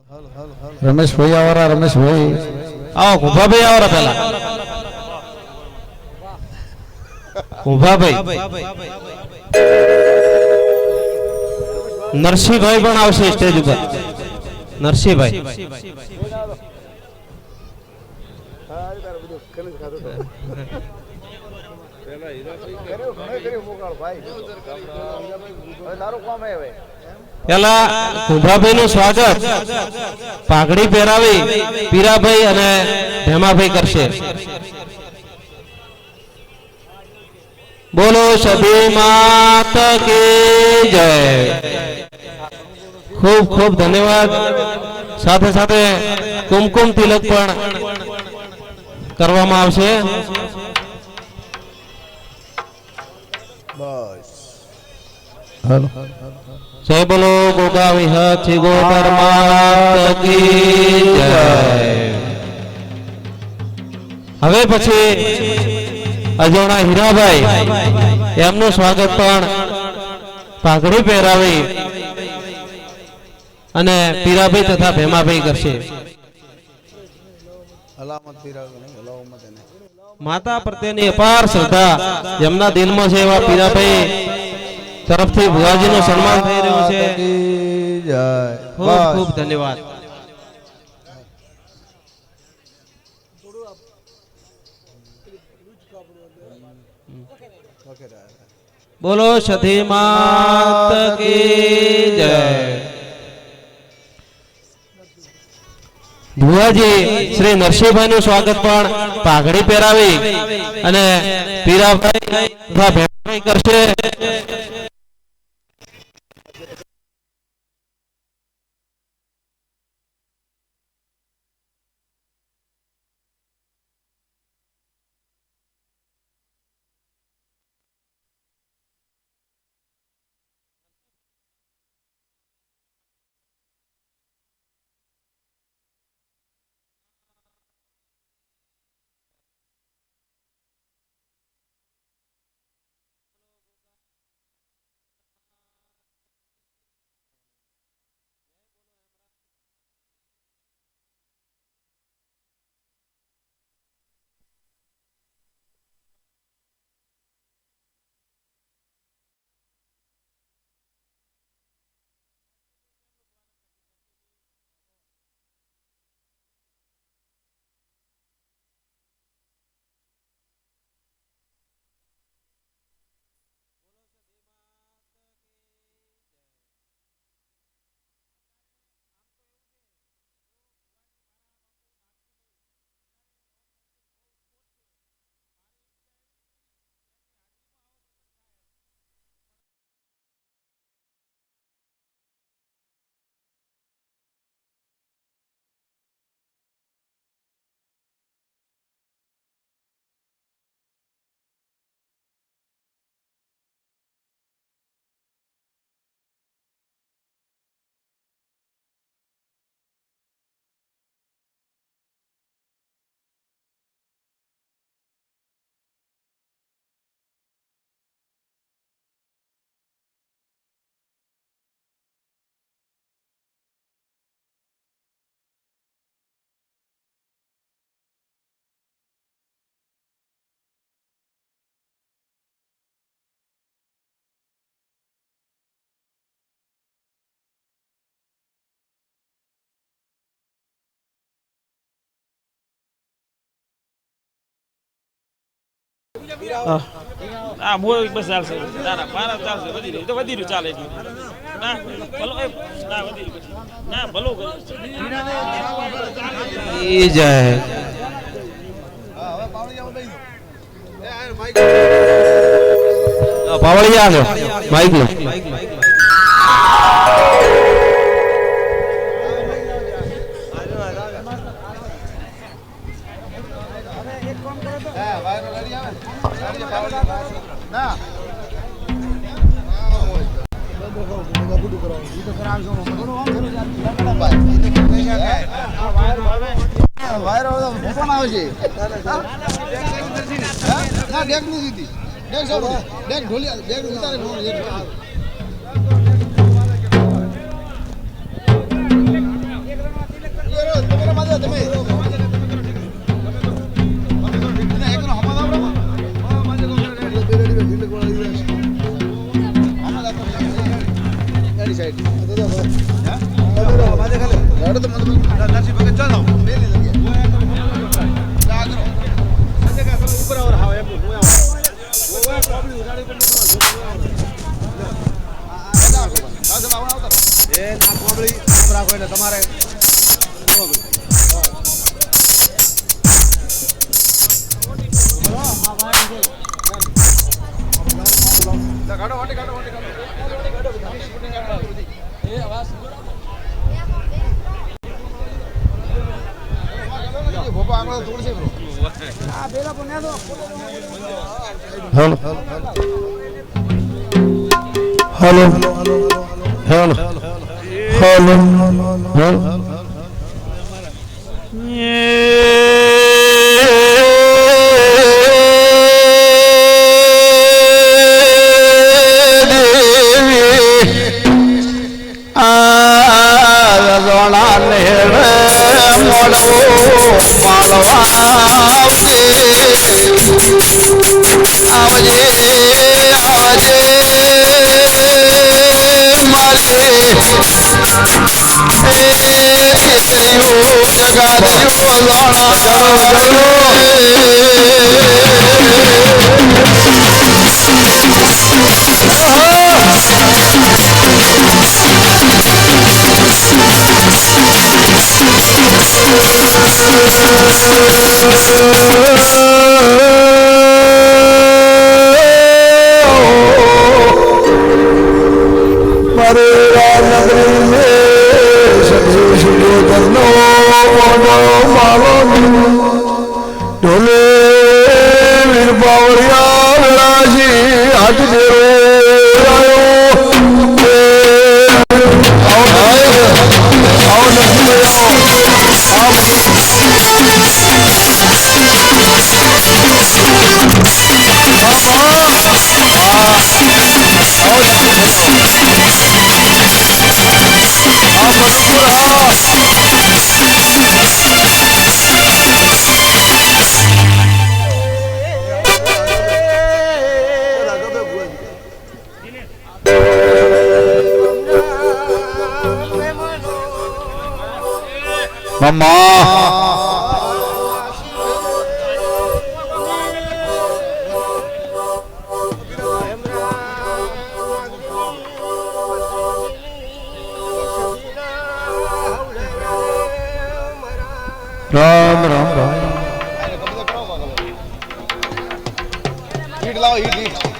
रमेश भाई आवरा रमेश भाई आओ गुफा भाई आवरा पहला गुफा भाई नरसिंह भाई पण आवशे स्टेज पर नरसिंह भाई પેલા કુંભાભાઈ નું સ્વાગત પાઘડી પહેરાવી પીરાભાઈ અને ભેમાભાઈ કરશે. બોલો સભી માત કી જય. ખૂબ ખૂબ ધન્યવાદ. સાથે સાથે કુમકુમ તિલક પણ કરવામાં આવશે. જય બોલો ગોગા વિહત ગોબર માત કી જય. હવે પછી અજોણા હીરાભાઈ એમનું સ્વાગત પણ પાઘડી પહેરાવી અને પીરાભાઈ તથા ભેમાભાઈ કરશે. માતા પ્રત્યેની અપાર શ્રદ્ધા જેમના દિલમાં છે એવા પીરાભાઈ તરફથી ભુવાજીનું સન્માન થઈ રહ્યું છે. ખૂબ ખૂબ ધન્યવાદ. બોલો સતી માત કી જય. ભુવાજી શ્રી નરસિંહભાઈ નું સ્વાગત પણ પાઘડી પહેરાવી અને પીરાભાઈ તથા ભેમાભાઈ કરશે. આ મોય બસ ચાલશે તારા મારા ચાલશે વધી રહ્યું તો વધી રહ્યું ચાલે ના ભલો ના વધી રહ્યું ના ભલો ઈ જય. પાવળિયા આવ્યો માઈક લો. Hello hello hello hello Ram Ram Ram hit લાવો હીટ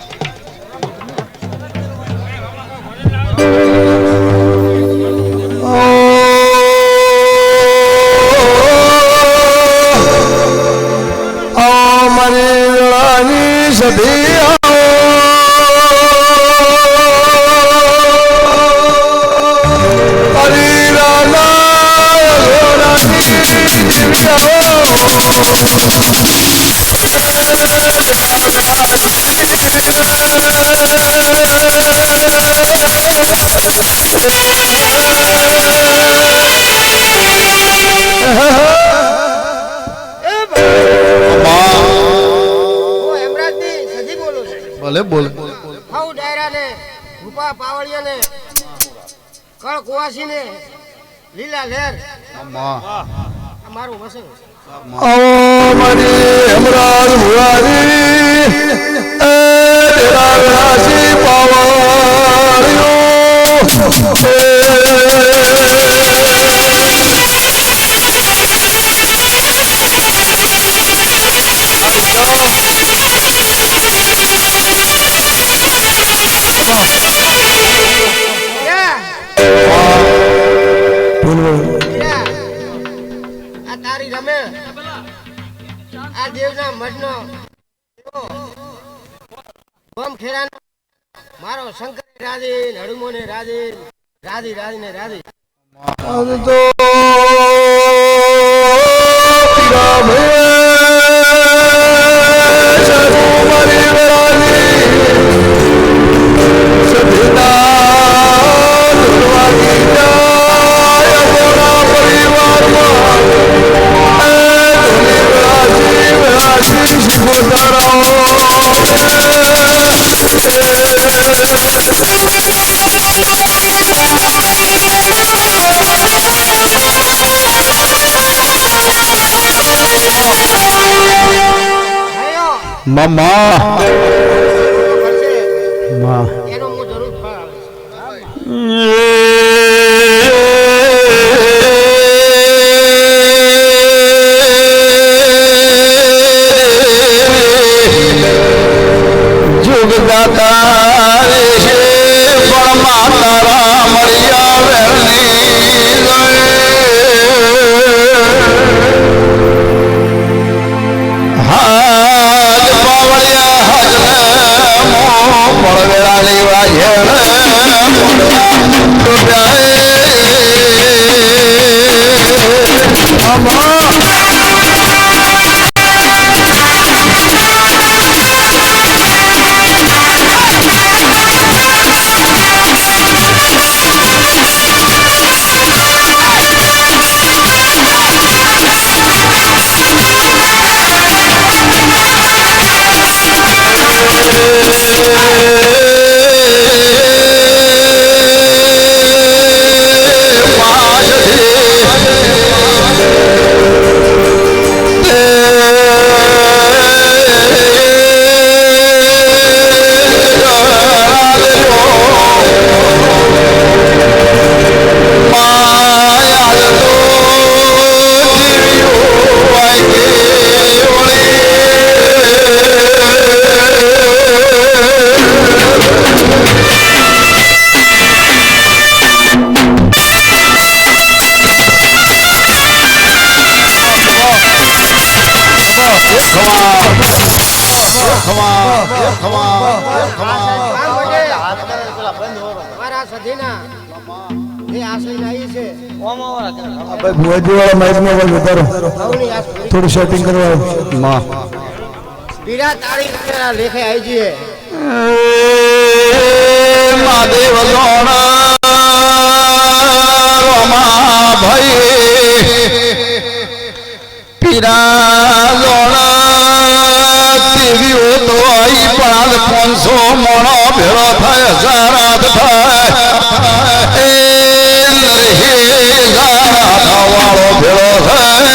ભલે બોલ હાઉ ડાયરા ને રૂપા પાવળિયા ને કળ કુવાસી ને લીલા લહેર મારું વસંગ આવો મારી હમરાજ ભુવાજી એ તેરા રાશી પાવળિયો આ તારી રમે આ દેવના મઢનો બમ ખેરાનો મારો શંકર રાજી હડુમો ને રાજી રાજી રાજી ને રાજી તો મામા કરશે માં એનો હું જરૂર ફળ આવીશ. જુગદાતા છે પણ માતા રામ મળ્યા વેલની હાજ પાવળિયા હાજને મો પડવેળાની વાજેણ તમારા સધીના જે આશય આવી છે ભુવાજી વાળા માઇકનો અવાજ વધારો સૌની આશ પૂરી થોડું સેટિંગ કરવા માં પીડા તાળી લેખે આવી જઈએ મહાદેવ રોમા ભાઈ પીરા લોણા તેવીઓ તો આઈ પણ 500 મોણો ભેળો થાય 1000 થાય એ નરહે ગારા વાળો ભેળો થાય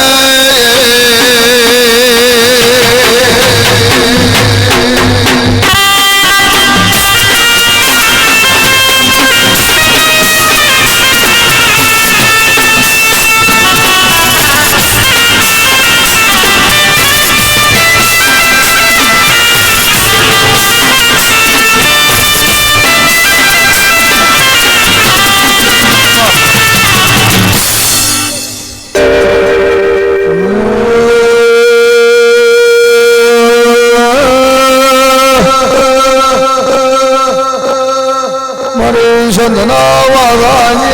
સંતના વાગાને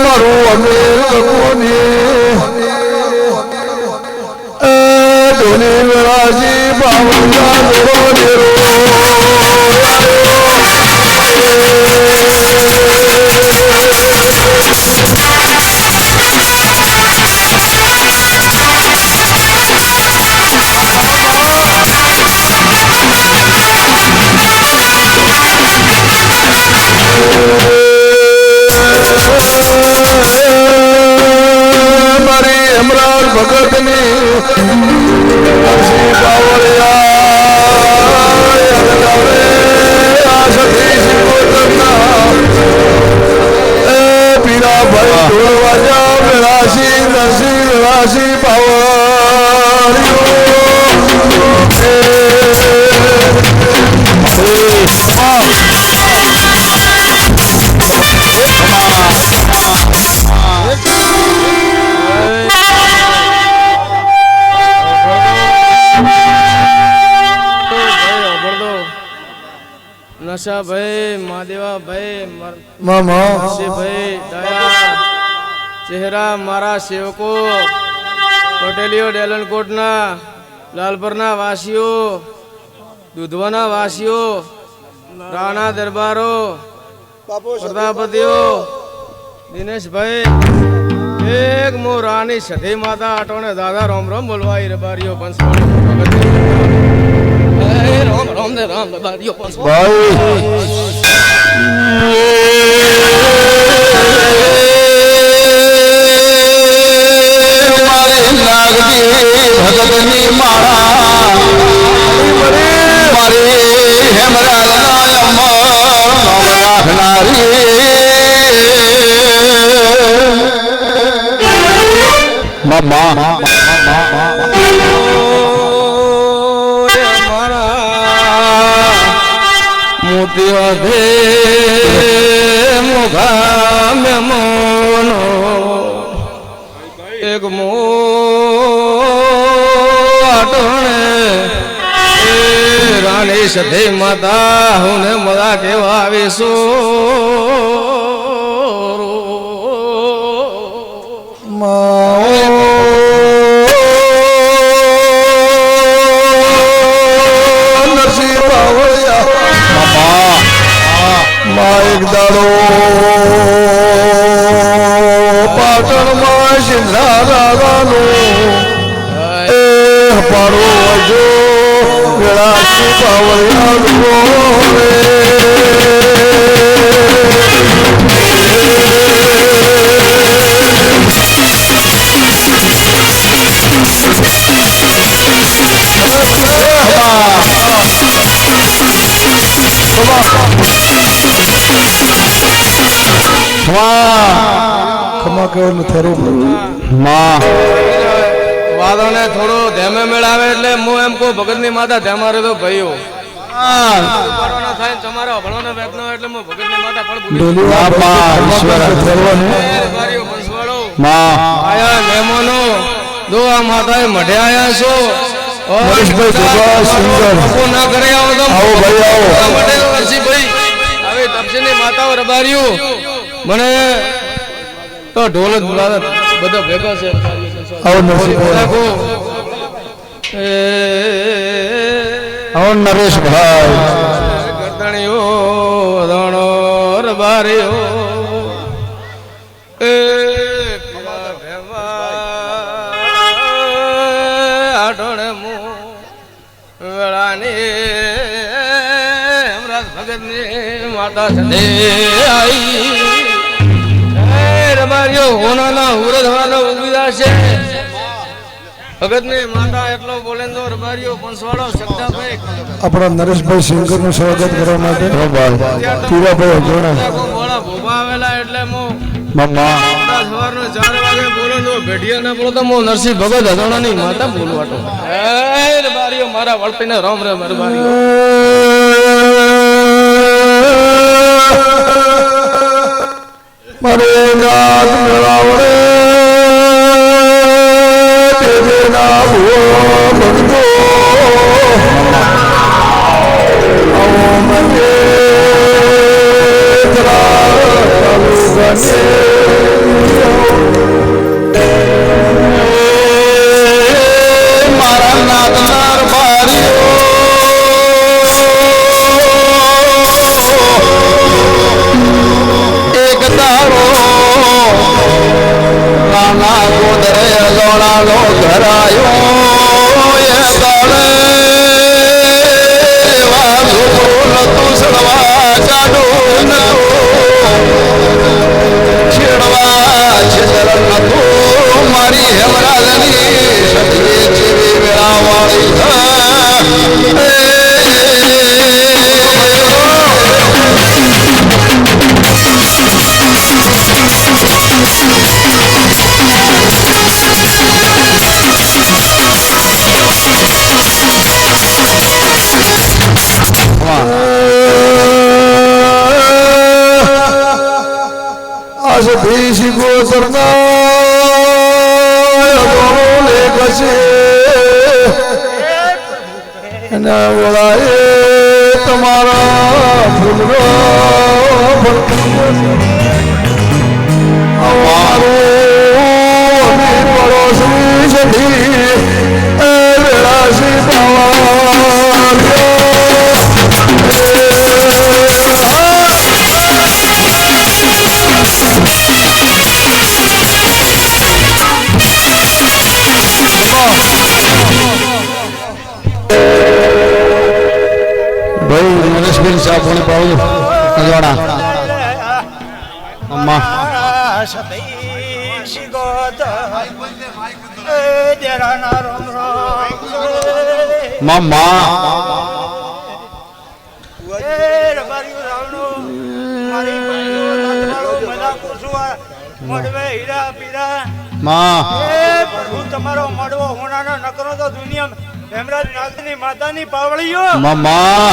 મારું અમીર કોની ધોની વેળાજી બાવળા નશા ભાઈ મહાદેવા ભાઈ મામા ભાઈ દયા ચહેરા મારા સેવકો પટેલીઓ ડેલનકોટના લાલપરના વાસીઓ દુધવાના વાસીઓ રાણા દરબારો પ્રતાપતિઓ દિનેશભાઈ એક મો રાની સધી માતા આટોને દાદા રોમ રોમ બોલવાઈ રબારીઓ રામ રામ દે રામ રબારીઓ ભાઈ લાગતી ભગતની માળા મારી હેમરાજના અમર નામ રાખનારી મમ્મા મોતિયા દે મોઘા મેમોનો એક મોટોને એ રાણી સધે માતા હું મજા કેવા આવીશો એક દાડો પાટણમાં સિંધા દાદાનું એ પાડો વજો વેળાસી ખમા કેવું થરું વાદોને થોડો ધેમે મેળાવે એટલે હું એમ કહું ભગતની માતા ધેમારે તો ભાઈઓ થાય તમારા ભણવાનો વેતનો એટલે હું ભગતની માતા આયા મહેમાનો દો આ માતાએ મઢે આયા છો ના કરે આવો તો ભાઈ હવે તપસીની માતાઓ રબાર્યું મને તો ઢોલ જ બોલાવે બધો ભેગો છે નરેશભાઈ ગરદણીઓ ધણો રબારીઓ એ આઢોણે મુ વેળાની હમણાં ભગતની માતા સદે આઈ રબારીઓ હોનાના હુરદ હોનાનો ઉભી છે ભગતની માતા એટલો બોલે તો રબારીઓ પંચવાડો શકતાભાઈ આપણા નરેશભાઈ સિંગર નું સ્વાગત કરવા માટે તીરાભાઈ અજોણા ભોભા આવેલા એટલે મમ્મા સવારનો 4 વાગે બોલો તો ભેડિયા ના બોલો તો હું નરસિંહ ભગત અજોણાની માતા બોલવાટો એ રબારીઓ મારા વળપીને રામ રામ રબારીઓ મારે નાદ મેળાવડે તેજે ના ભૂવો ભક્તો આવો મને મારા નાદનાર બારીઓ એક તારો નાના ગોદરે લોણાનો ઘરાયો એ દાડે વાઘો નતું સડવા ચાડું છેડવા છેદર નતું મારી હેમરાજની સખી જેવી વેળાવાળી આજ ભીષી ગોતરના લેખ છે એના વળાએ તમારા ફૂલનો અમારો પડોશી સધી વેળાસી ભાઈ નરેશભાઈ ચા પાણી પાવું અજવાડા અમ્મા મામા તમારો મળવો હોનાનો નકરો તો દુનિયા હેમરાજ નાગની માતાની પાવળીઓ મામા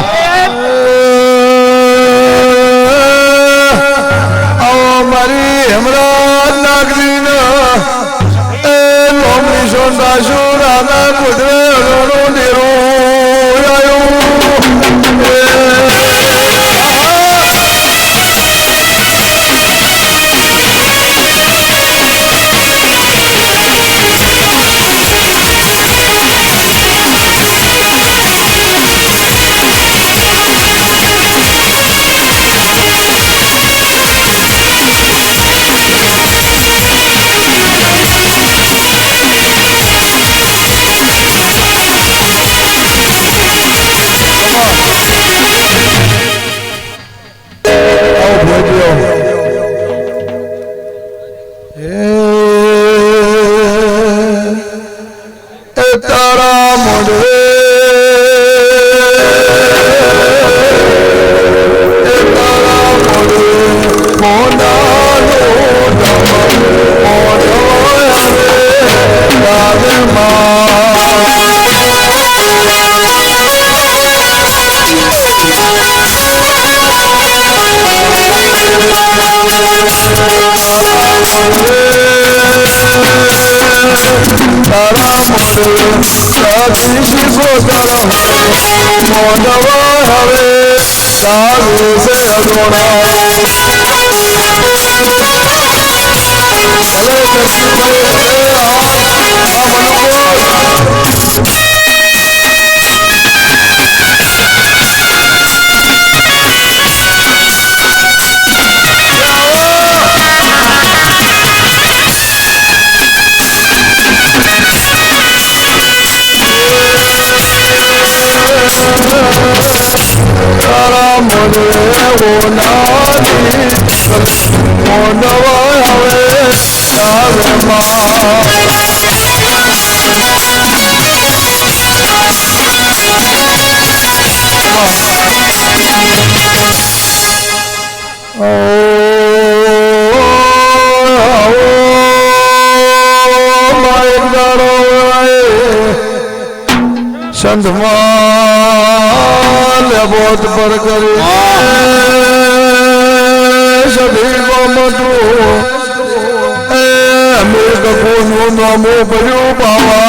આવો મારી હેમરાજ નાગરીના એ લોમડી સોંડા સુરાના કુદરે રોનો દેરો આયો તારા મોઢે તારા મોઢે મોઢાનો संधमाल बहुत पर करे सभी को मधु अमीर को नामो बजो बाबा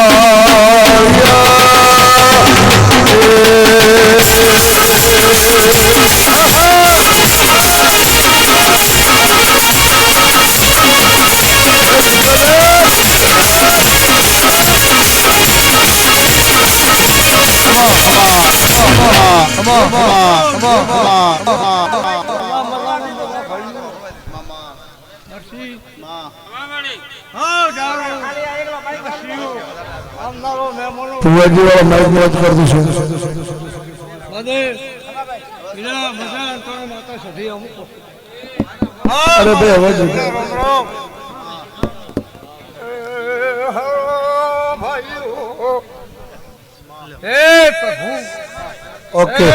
ફુવાજી વાળા માઇક મત કરી દઈશું અરે બે અવાજ ઓકે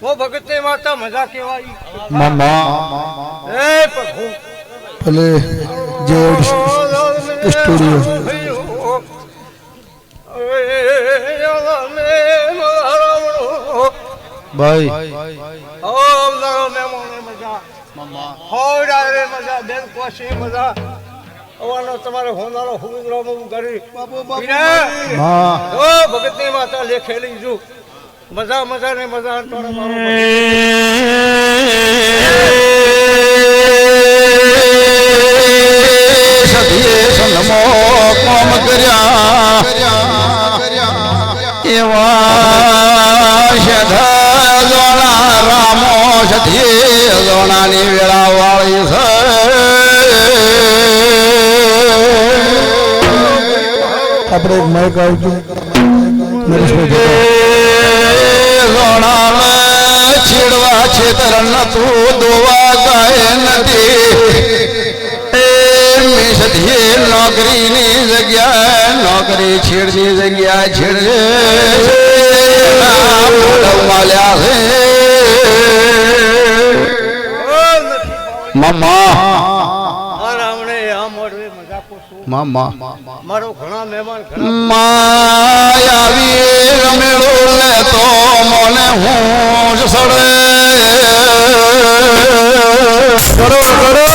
वो भगत माता मजा केवाई મામા हे प्रभु ભલે જે સ્ટુડિયો ભાઈ ओम नरो मेमोने मजा मम्मा हो रे मजा बेन कोशी मजा ઓવાનો તમારે હોનારો હુગરો મુ કરી હા ઓ ભગતની માતા લેખેલી જો મજા મજા ને મજા ટોણે મારો સધીએ સનમો કોમ કર્યા એવા શધા જોણા રામો સધીએ જોણાની વેળા વાળી છે આપણે એક માઇક આવજો નરેશભાઈ છેડવા છેતર તું દોવા ગાય નથી નોકરીની જગ્યાએ નોકરી છેડની જગ્યાએ છેડે માલ્યા છે મામા મામા મારો ઘણા મહેમાન ઘણા માયાવી રમેળો લેતો મને હું જ સડે કરો કરો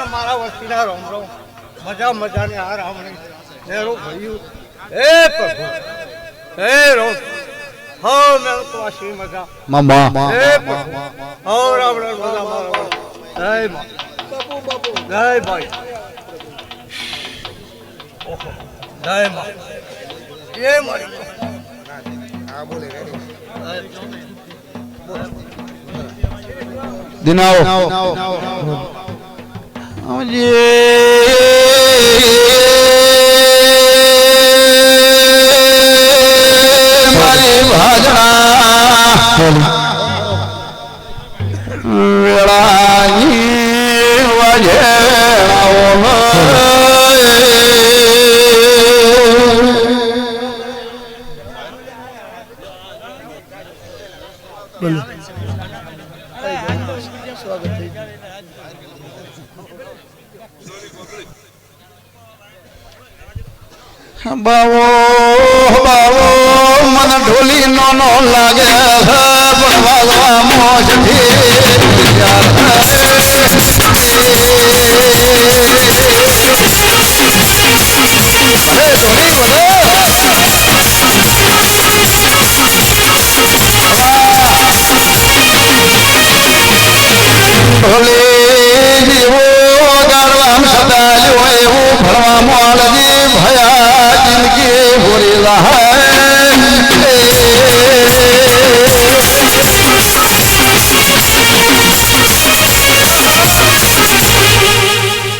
મારા વસ્તીના રોમ રોમ મજા મજાની આ રામણી નેરું ભયું હે પ્રભુ હે રોમ હો મેં તો આશી મજા મામા હે પ્રભુ હો રામણ મજા મારો જય મા બાપુ બાપુ જય ભાઈ ઓહો જય મા એ મારી હા બોલે દિનાઓ મારી ભાજણા વેળાની વાજેણાઓ બાવો બાવો મને ઢોલી નો લાગે પણ વાગવા મોજથી ઢોલી જીવો ગાડવા સદાલ્યો એવું ભણવા મોલજી ભયા જિંદગી ભૂરી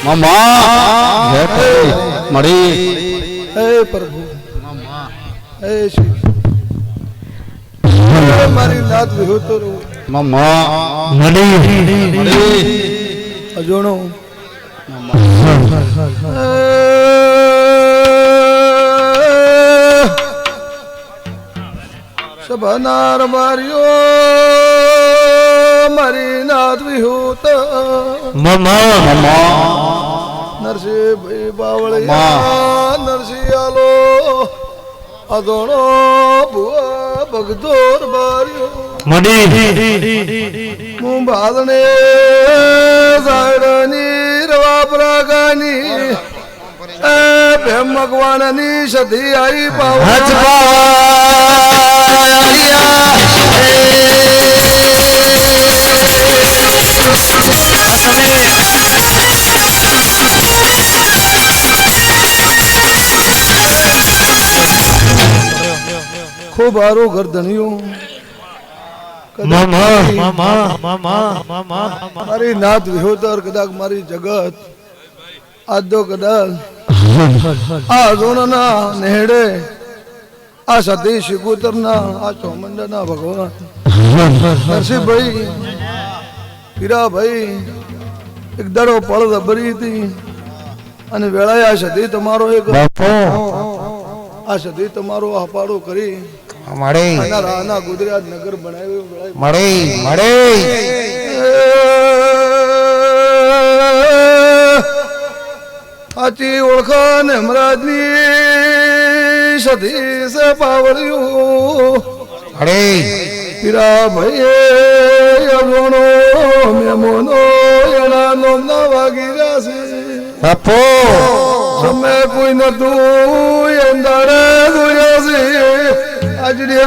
મામા મળી હે પ્રભુ હે શ્રી મારી નાત વિહોતો મામા મળી અજોણો સભાનાર માર્યો મારી નાત વિહોત નરસિંહ ભાઈ બાવળિયા નરસિંહ આલો અજોણો ભુવા ભગદોર બાર્યો હું બાદને સાયડની રવા પ્રાગાની પ્રેમ ભગવાનની સધી આઈ ખૂબ સારું ગરદણિયું મારી નાત વિહોતર કદાચ મારી જગત આદો કદાચ આ જોનના નેહડે આ સતી શિકુતરના આ ચોમંડના ભગવાન નરસિંહભાઈ હીરાભાઈ એક દડો પળ રબરી હતી અને વેળાએ આ સતી તમારો એક આ સદી તમારો હપાડો કરી રાના ગુજરાત નગર બનાવ્યું સાચી ઓળખાણ હેમરાજની સદી સે પાવડ્યું હીરા ભાઈ અગણો મેમોનો એના નોમના વાગી રહ્યા છે તમે કોઈ નતું અંધારે જોયા છે આજડે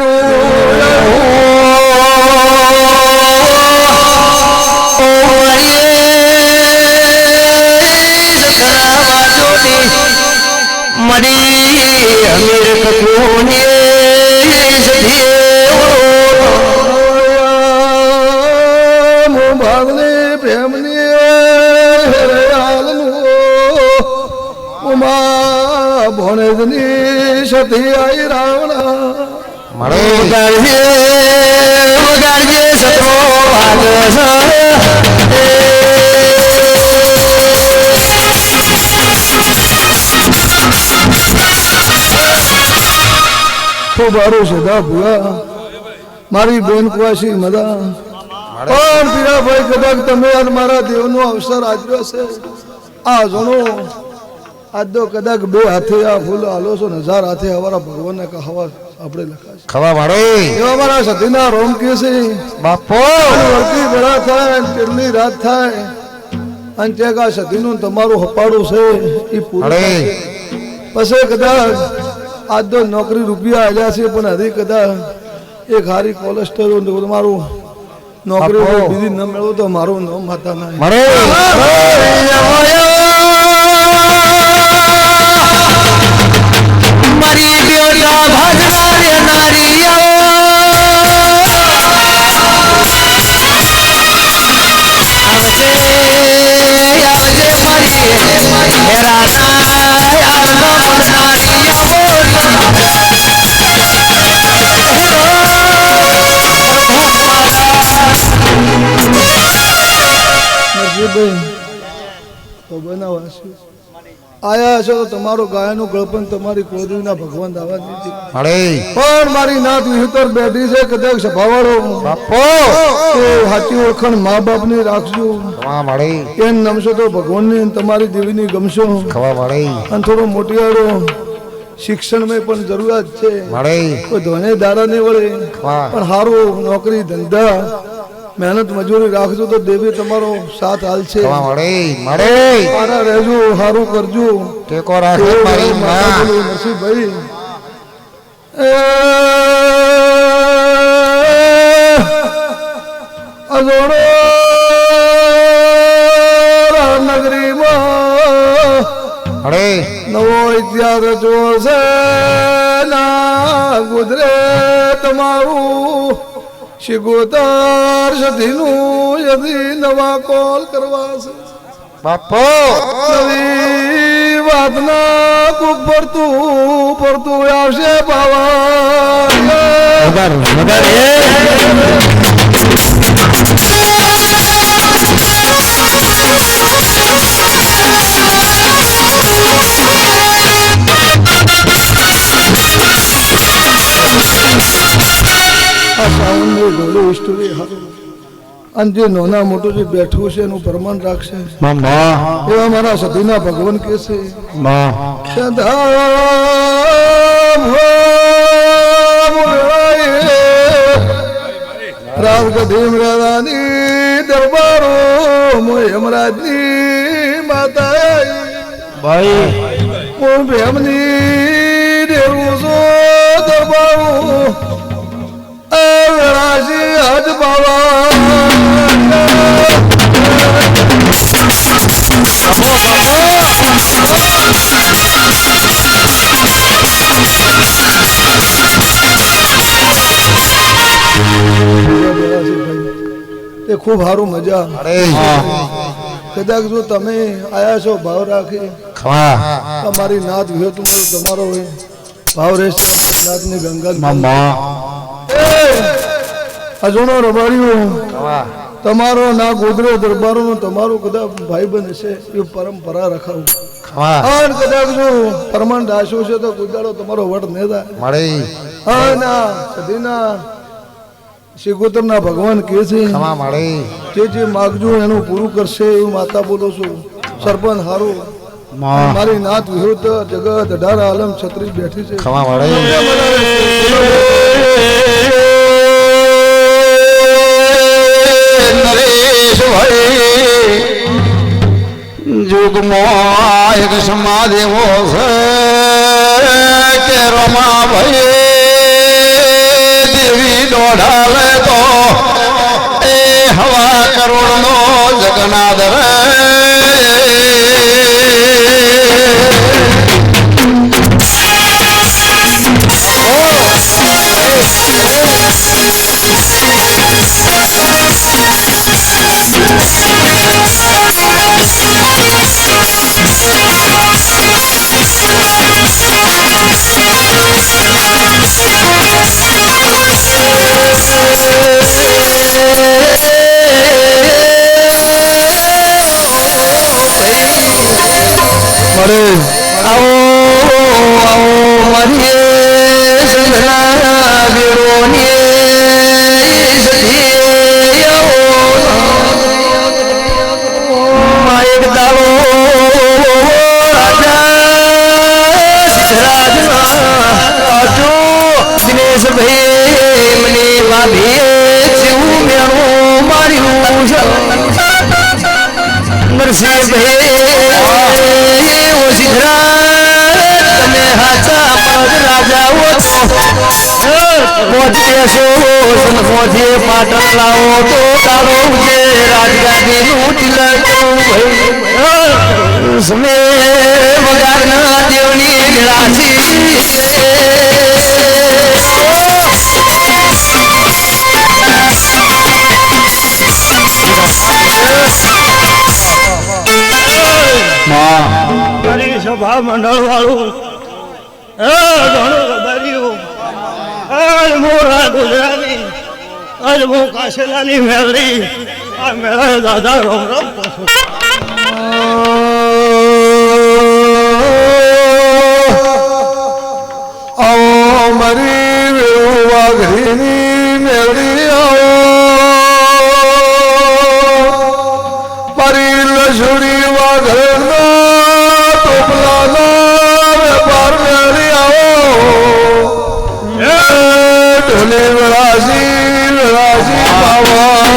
મરી અમીર કપૂને ભાગને પ્રેમની નથી આઈ રાવણા વગાડજે સત્રો ખૂબ સારું છે દા ભૂયા મારી બેન કુવાસી મદા પણ પીરાભાઈ કદાચ તમે આજ મારા દેવનો અવસર આપ્યો છે આ જણો આજ તો કદાચ બે હાથે આ ફૂલ હાલો છો ને 1000 હાથે અમારા ભગવાનને હવા આપણે લખાશે ખવા મારે એવા મારા સતીના રોમ કે છે બાપો વળતી વેળા થાય કેટલી રાત થાય અને ત્યાં કા સતીનું તમારું હપાડું છે એ પૂરું પછી કદાચ આજ તો નોકરી રૂપિયા આવ્યા છે પણ હજી કદાચ એક હારી કોલેસ્ટ્રોલ તમારું નોકરી બીજી ન મેળવું તો મારું નામ માતા ના મારી બેટા ભાગના રે નારિયા આવજે મારી હેરાના યાર આયા છો તો તમારો ગાયનું ગળપણ તમારી કોદરીના ભગવાન દાવા દીધી પણ મારી નાત વિહતર બેઠી છે કદાચ સભાવાળો બાપો સાચી ઓળખાણ મા બાપ ની રાખજો એમ નમશો તો ભગવાન ની તમારી દેવીની ગમશો અને થોડો મોટિયાળો શિક્ષણ માં પણ જરૂરિયાત છે કોઈ ધોને દારા નહીં વળે પણ સારું નોકરી ધંધા મહેનત મજૂરી રાખજો તો દેવી તમારો સાથ હાલ છે મારા રહેજો સારું કરજો નસીબભાઈ અજોડો નગરીમાં નવો ઇતિહાસ જોશે ના ગુજરે તમારું શિગોતર સતીનું યદી નવા કોલ કરવા છે બાપો નવી વાતના કુક પડતું આવશે અને જે નાના મોટું જે બેઠું છે એનું પ્રમાણ રાખશે એવા મારા સતીના ભગવાન કે છે રામ કદીમ રાધાની દરબારો હેમરાજની માતા ભાઈ હું ભેમની દેવું છું દરબારો રાશી હજ બાવા એ ખૂબ સારું મજા કદાચ જો તમે આયા છો ભાવ રાખી તમારી નાત વિહત તમારો હોય ભાવ રહેશે નાતની ગંગા અજોણો રબારીઓ તમારો ના ગોદરો દરબારો નો તમારો કદાચ ભાઈ બંધ હશે એ પરંપરા રખાવું અને કદાચ જો પરમાન દાસો છે તો ગુજારો તમારો વટ નહીં થાય ના સદીના શિગોતર ના ભગવાન કે છે જે માગજો એનું પૂરું કરશે એવું માતા બોલો છું સરપંચ હારું મારી નાત વિરુદ્ધ જગત 18 આલમ છત્રી બેઠી છે યુગમાં એક સમાદેવો છે કે રોમા ભાઈ દેવી દોઢાલે તો એ હવા કરોડ નો જગન્નાથ મને ભાભીએ જેવું મેળું માર્યું છે નરસિંહભાઈ ઓ સિદ્ધરાજ તમે હાચા પગ રાજાઓ છો પહોંચશો પહોંચે પાટણ લાવો તો તારો ઉજે રાજગાદીનું તિલક સમે વગારના દેવની રાશિ મારી સભા મંડળ વાળું ઘણું ખબર્યું મોરા ગુજરાતી આજ હું કાશેલાની મેળવી આ મેળા દાદા રોમ રોમ આવો મારી વેળો વાઘરીની મેળી આવો મારી લસુડી વાઘરના ટોપલાના વેપાર મેળી આવો ઢોલી વેળાસી બાવા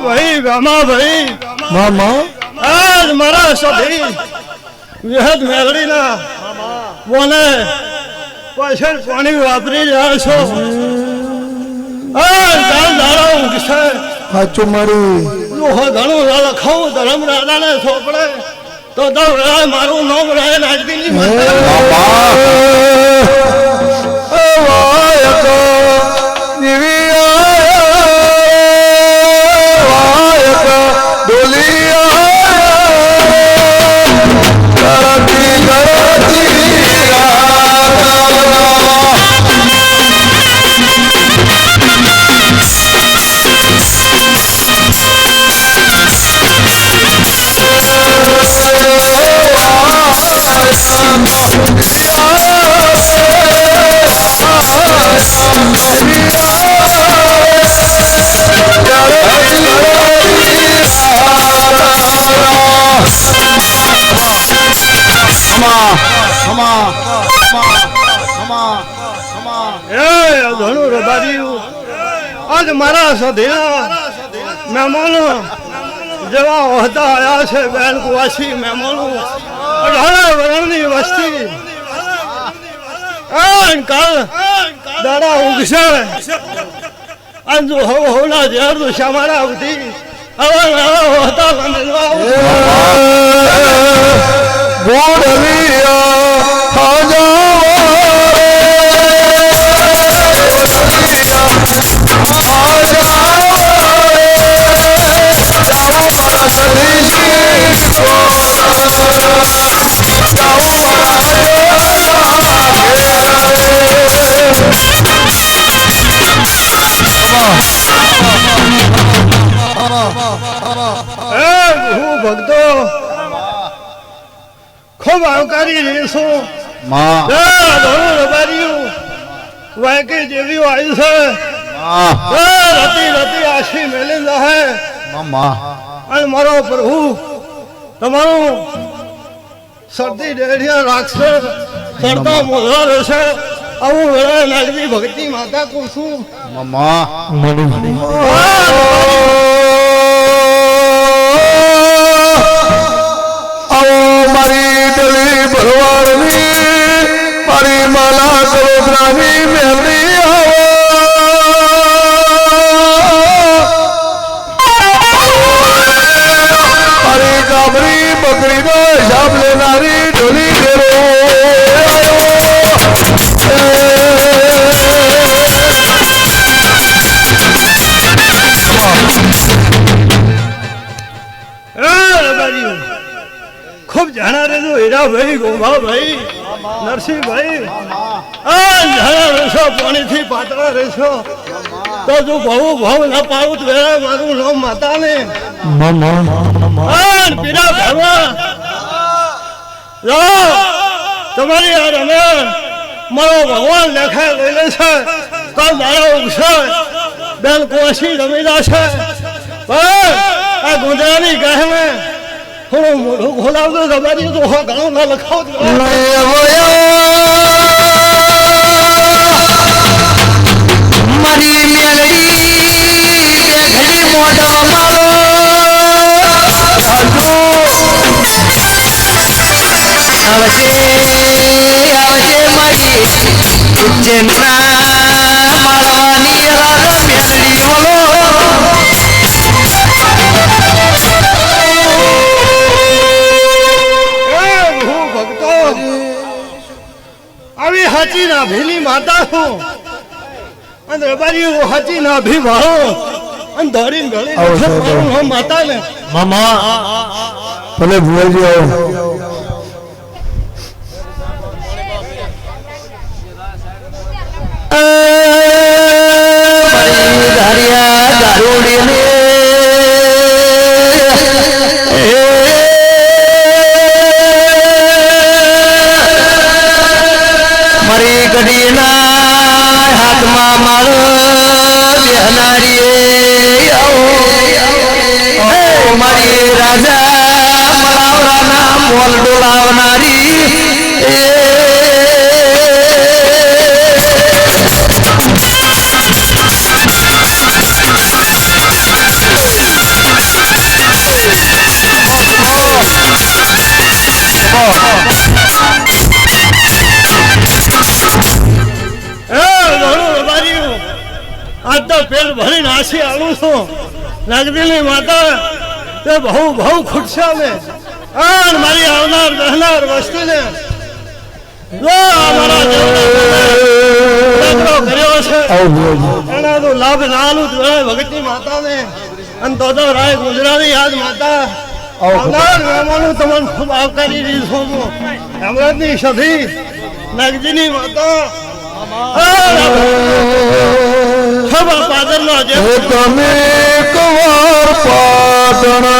ભાઈ ગામા ભાઈ મામા આજ મારા સધી વિહદ મેળડીના મોને પાછળ પાણી વાપરી રહ્યા છો દાડો ઊંઘશે સાચું મારી ઘણું લખાવું ધર્મ રાધાને સોંપડે તો મારું નામ રહે નાગદીની ઘણું રબાર્યું આજ મારા સધીના મહેમાનો જેવા હતા આવ્યા છે બેન કુવાસી મહેમાનો 18 વર્ષની વસ્તી કાલ દાડા ઉગશે અંજુ હોના ઝેર તો શામારા આવતી હવે હતા હું ભક્તો ખૂબ આવકારી રહીશું વાયકે જેવી આવી છે રતી રતી આશી મેલી જાહે અને મારો પ્રભુ તમારું શરદી ડેડિયા રાખશે ચડતા મોઢા રહેશે આવું વેળા નાગરી ભક્તિ માતા કુસુમ મારી ડલી ભરવાડની મારી માલા કરોદરાની મેળી મારી ગામરી બકરીનો હિસાબ લેનારી ઢોલી ઘેરો ખૂબ જાણા રહેજો હીરાભાઈ ગોભાભાઈ નરસિંહભાઈ જાણા રહેશો પાણીથી પાતળા રહેશો તો જો ભાવ ના પાડું તો વેરા મારું નામ માતાને અને પીરા ભરવા લો તમારી આ રમે મારો ભગવાન લેખા લઈ લે છે તો મારો ઉગશે બેન કોશી રમીલા છે પણ આ ગુજરાતી કહે થોડું મોઢું ખોલાવતો તમારી તો ઘણું ના લખાવતું મારી મેલડી ઘડી મોઢો મારો આવજે મારી ઉજ્જૈનના માળવાની રાજા મેલડી બોલો આવી હાચી ના ભીલી માતા છું અને રબારી હાચી ના ભી ભાળો અને દોડીને ગળી મારું માતા ને ભલે ભુવાજી આવો મારી ગઢીના હાથમાં મારો બેહનારી મારી રાજા મલાવરાના મોલ ડોલાવનારી આજ તો પેટ ભરી નાસી આવું છું નાગદીની માતા તે બહુ બહુ ખુટશે અમે અને મારી આવનાર ગહનાર વસ્તુને મારા કર્યો છે એના તો લાભ ના આલું ભગતની માતાને અને તો રાય ગુજરાતી યાદ માતા આવનાર મહેમાનો તમને ખૂબ આવકારી રહી છું અમૃતની સભી નાગજીની માતા તમે કવાર પાટણ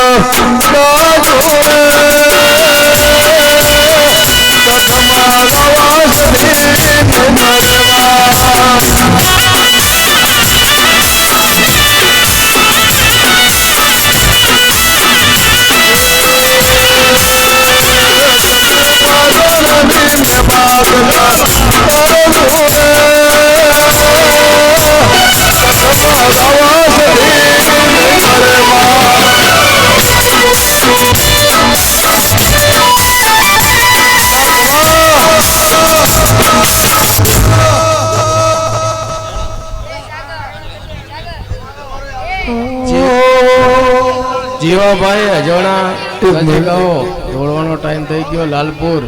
જીવાભાઈ અજોણા દોડવાનો ટાઈમ થઈ ગયો લાલપુર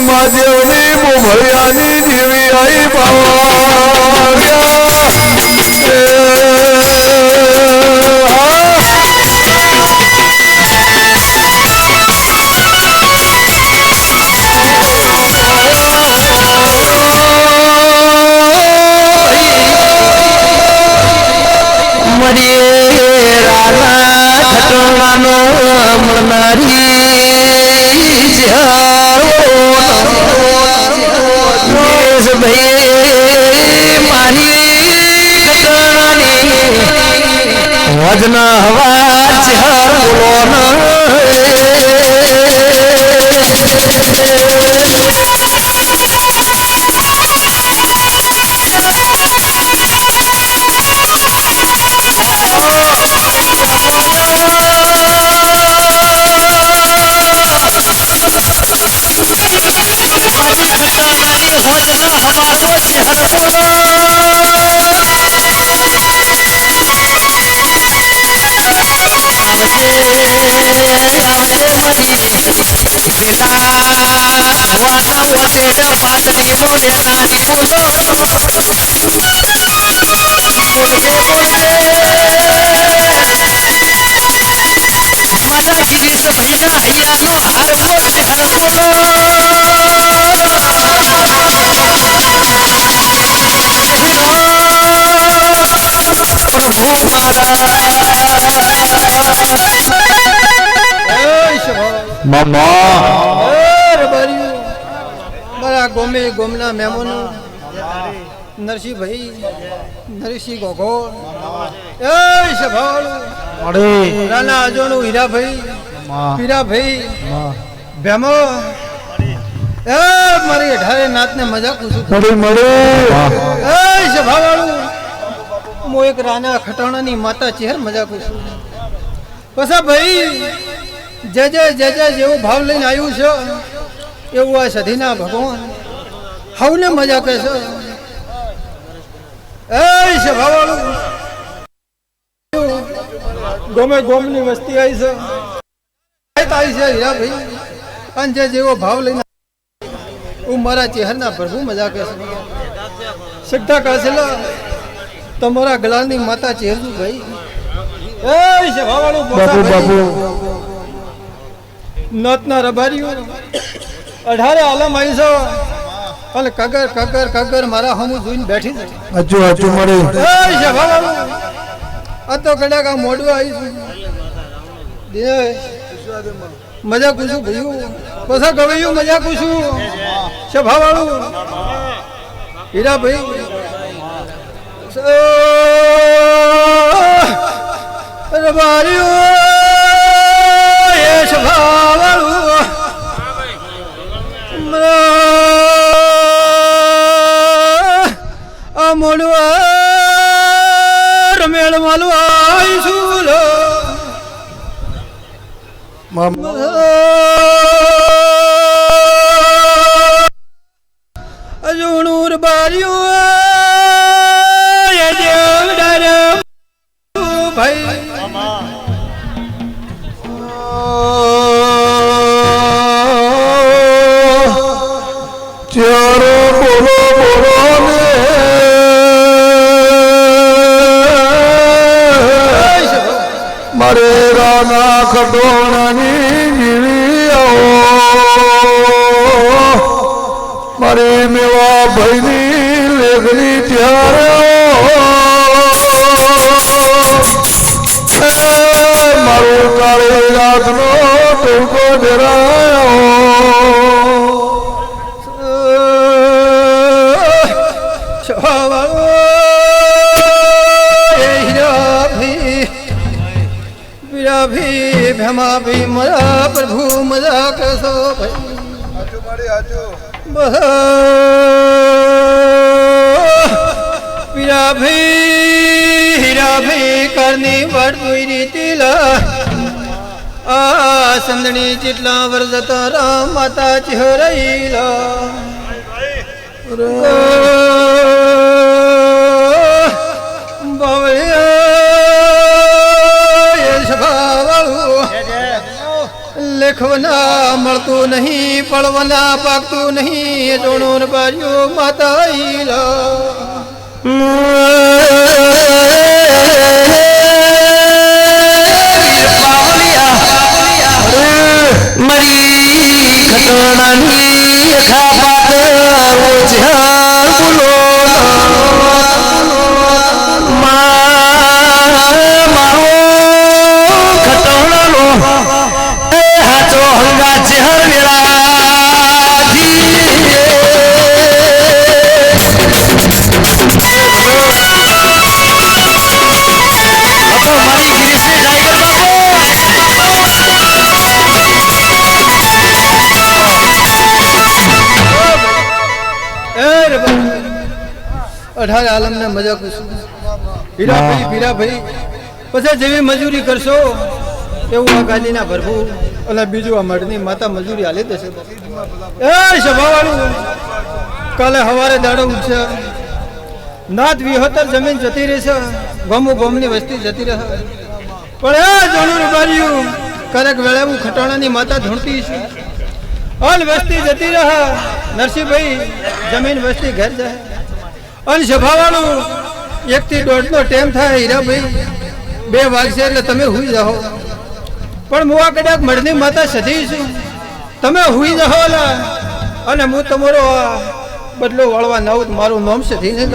મહાદેવની મોભળિયાની દેવી આઈ વજના હવા ચહર બોલો મારા ગોમે ગોમના મહેમાનો નરસિંહભાઈ નરસિંહ ગોગો એ સભાવાળું રાણા અજોણું હીરાભાઈ હીરાભાઈ ભેમો એ મારી 18 નાતને મજા પૂછું એ સભાવાળું હું એક રાણા ખટાણાની માતા ચહેર મજા પૂછું પછી ભાઈ જે જેવો ભાવ લઈને આવ્યું છે એવું આ સધીના ભગવાન હવને મજા કહે છે એ સભાવાળું ગોમે ગોમની વસ્તી આવી છે આવી છે હીરાભાઈ અને જે જેવો ભાવ લઈને હું મારા ચહેરના પ્રભુ મજા કહે છે સગતા કહે છે તમારા ગલાની માતા ચહેરું ભાઈ એ સભાવાળું બાપુ નતના રબારીઓ 18 આલમ આવી છે અને કગર કગર કગર મારા હમુ જોઈને બેઠી છે હજુ મળી એ સભાવાળું આ તો કડાક આ મોડું આવી છે મજા પૂછું ભયું પછી ગવૈયું મજા પૂછું સભાવાળું હીરાભાઈ રબારીઓ એ સભાવાળું આ મોડું રમેળ માલું આવીશું અજુણું રબારીઓ ભાઈ ચારો બોલો ને મારે રાના ખટોણાની જીવી આવો મારે મેવા ભાઈની લેગની ત્યારે મારો કાળે રાતનો ટૂંકો ડરાયો ભેમા ભી મજા પ્રભુ મજા કેસો ભાઈ પીરા ભાઈ હીરા ભાઈ કરની વડવી રીતિલા આ સંદણી જેટલા વરજતા રામ માતા ચહેરાઈલા લેખવના મળતું નહીં પડવના પાકતું નહીં જોણો બાજુ માતા મરી ખટોણાની ખાપાત રોજ્યા બોલો મારો ખટોણાનો એ હાચો હંગા ચહેર વેળાથી મારી ગિરીશને ટાઈગર બાપુ 18 આલમને મજા કુશું હીરા ભાઈ પછી જેવી મજૂરી કરશો એવું આ ગાદીના ભરભું અને બીજું આ મઢની માતા મજૂરી હાલી દેશે એ સભાવાળું કાલે સવારે દાડો ઉઠશે નાત 72 જમીન જતી રહેશે ગોમની વસ્તી જતી રહે પણ એ જોનું રબાર્યું કરેક વેળે હું ખટાણાની માતા ધૂણતી છું અન વસ્તી જતી રહે નરસિંહભાઈ જમીન વસ્તી ઘર જાય અન સભાવાળું 1 થી 1.5 નો ટાઈમ થાય હીરાભાઈ 2 વાગશે એટલે તમે હુઈ જાઓ પણ હું આ કદાચ મળની માતા સધી છું તમે હુઈ જાઓ અને હું તમારો બદલો વાળવા નવ મારું નામ સધી ને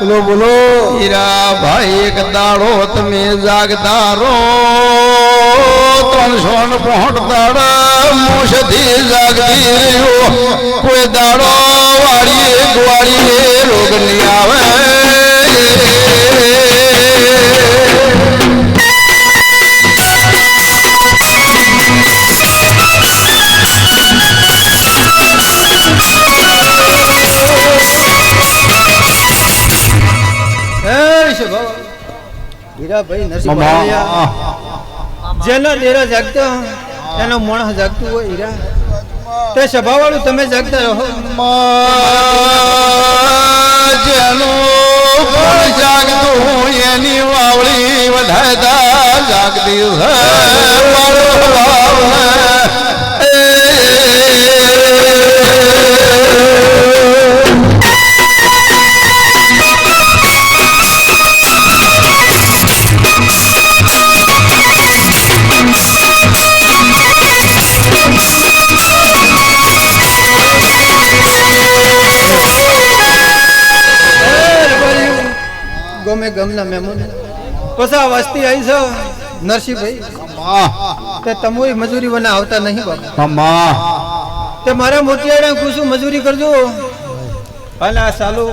બોલો બોલો હીરા ભાઈ એક દાડો તમે જાગતા રો 365 દાડા મોસથી જાગતી રહ્યો કોઈ દાડો વાળીએ ગ્વાળીએ રોગ નહીં આવે હીરાભાઈ નરસિંહ જેનો ડેરો જાગતો એનો માણસ જાગતું હોય હીરા તે સભાવાળું તમે જાગતા રહો જેનું પણ જાગતું એની વાવળી વધારતા જાગતી ગમે ગમના મહેમાન પસા વસ્તી આવી છો નરસિંહભાઈ તે તમોય મજૂરી વના આવતા નહીં બાપા તે મારા મોતિયાડા કુસુ મજૂરી કરજો અને આ સાલો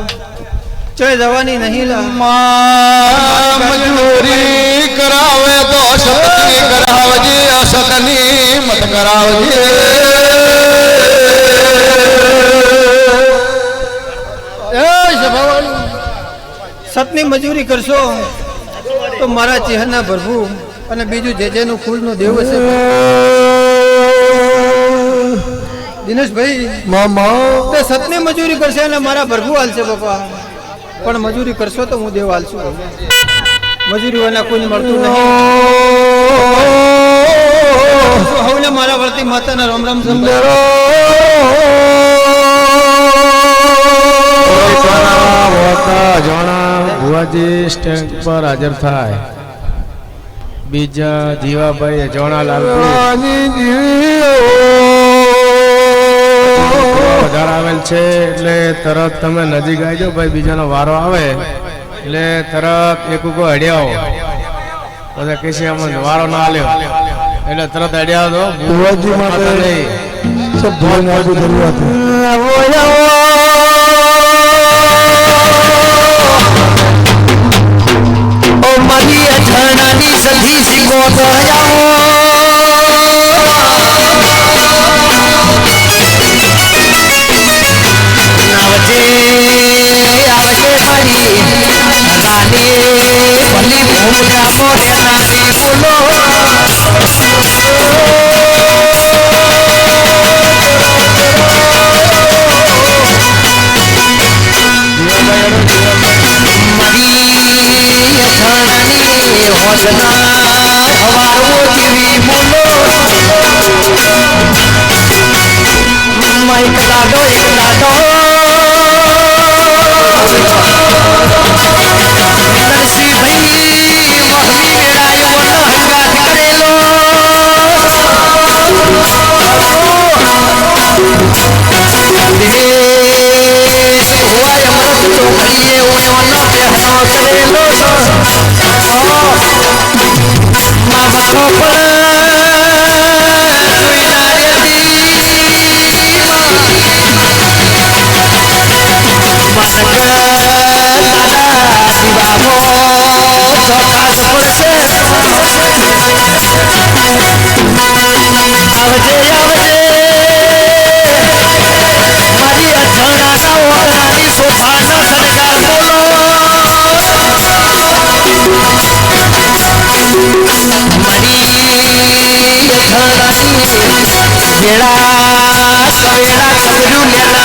ચય જવાની નહીં મજૂરી કરાવે તો સતની કરાવજે અસતની મત કરાવજે સતની મજૂરી કરશો તો મારા ચહેરા ભરવું અને બીજું જેનું ફૂલનું દેવ હશે દિનેશભાઈ તે સતની મજૂરી કરશે અને મારા ભરવું હાલશે બાપા પણ મજૂરી કરશો તો હું દેવ હાલશું મજૂરી વાળા કોઈ મળતું નહીં હવે મારા વળતી માતાના રામ રામ સમજાવો ભુવાજી સ્ટેન્ડ પર હાજર થાય બીજા જીવાભાઈ અજોણા વધારે આવેલ છે એટલે તરત તમે નજીક આવી જાઓ ભાઈ બીજાનો વારો આવે એટલે તરત એક ઉકો હડ્યાઓ બધા કે છે અમને વારો ના આલ્યો એટલે તરત હડ્યા દો ભુવાજી માટે સબ ધોઈને આપી ધન્યવાદ મારી અઠાણાની સધી શીખો તો આવજે આવજે મારી રાની ભલી ભૂમડા મોઢે નાની બોલો વેળા કવેળા કબરું લેલા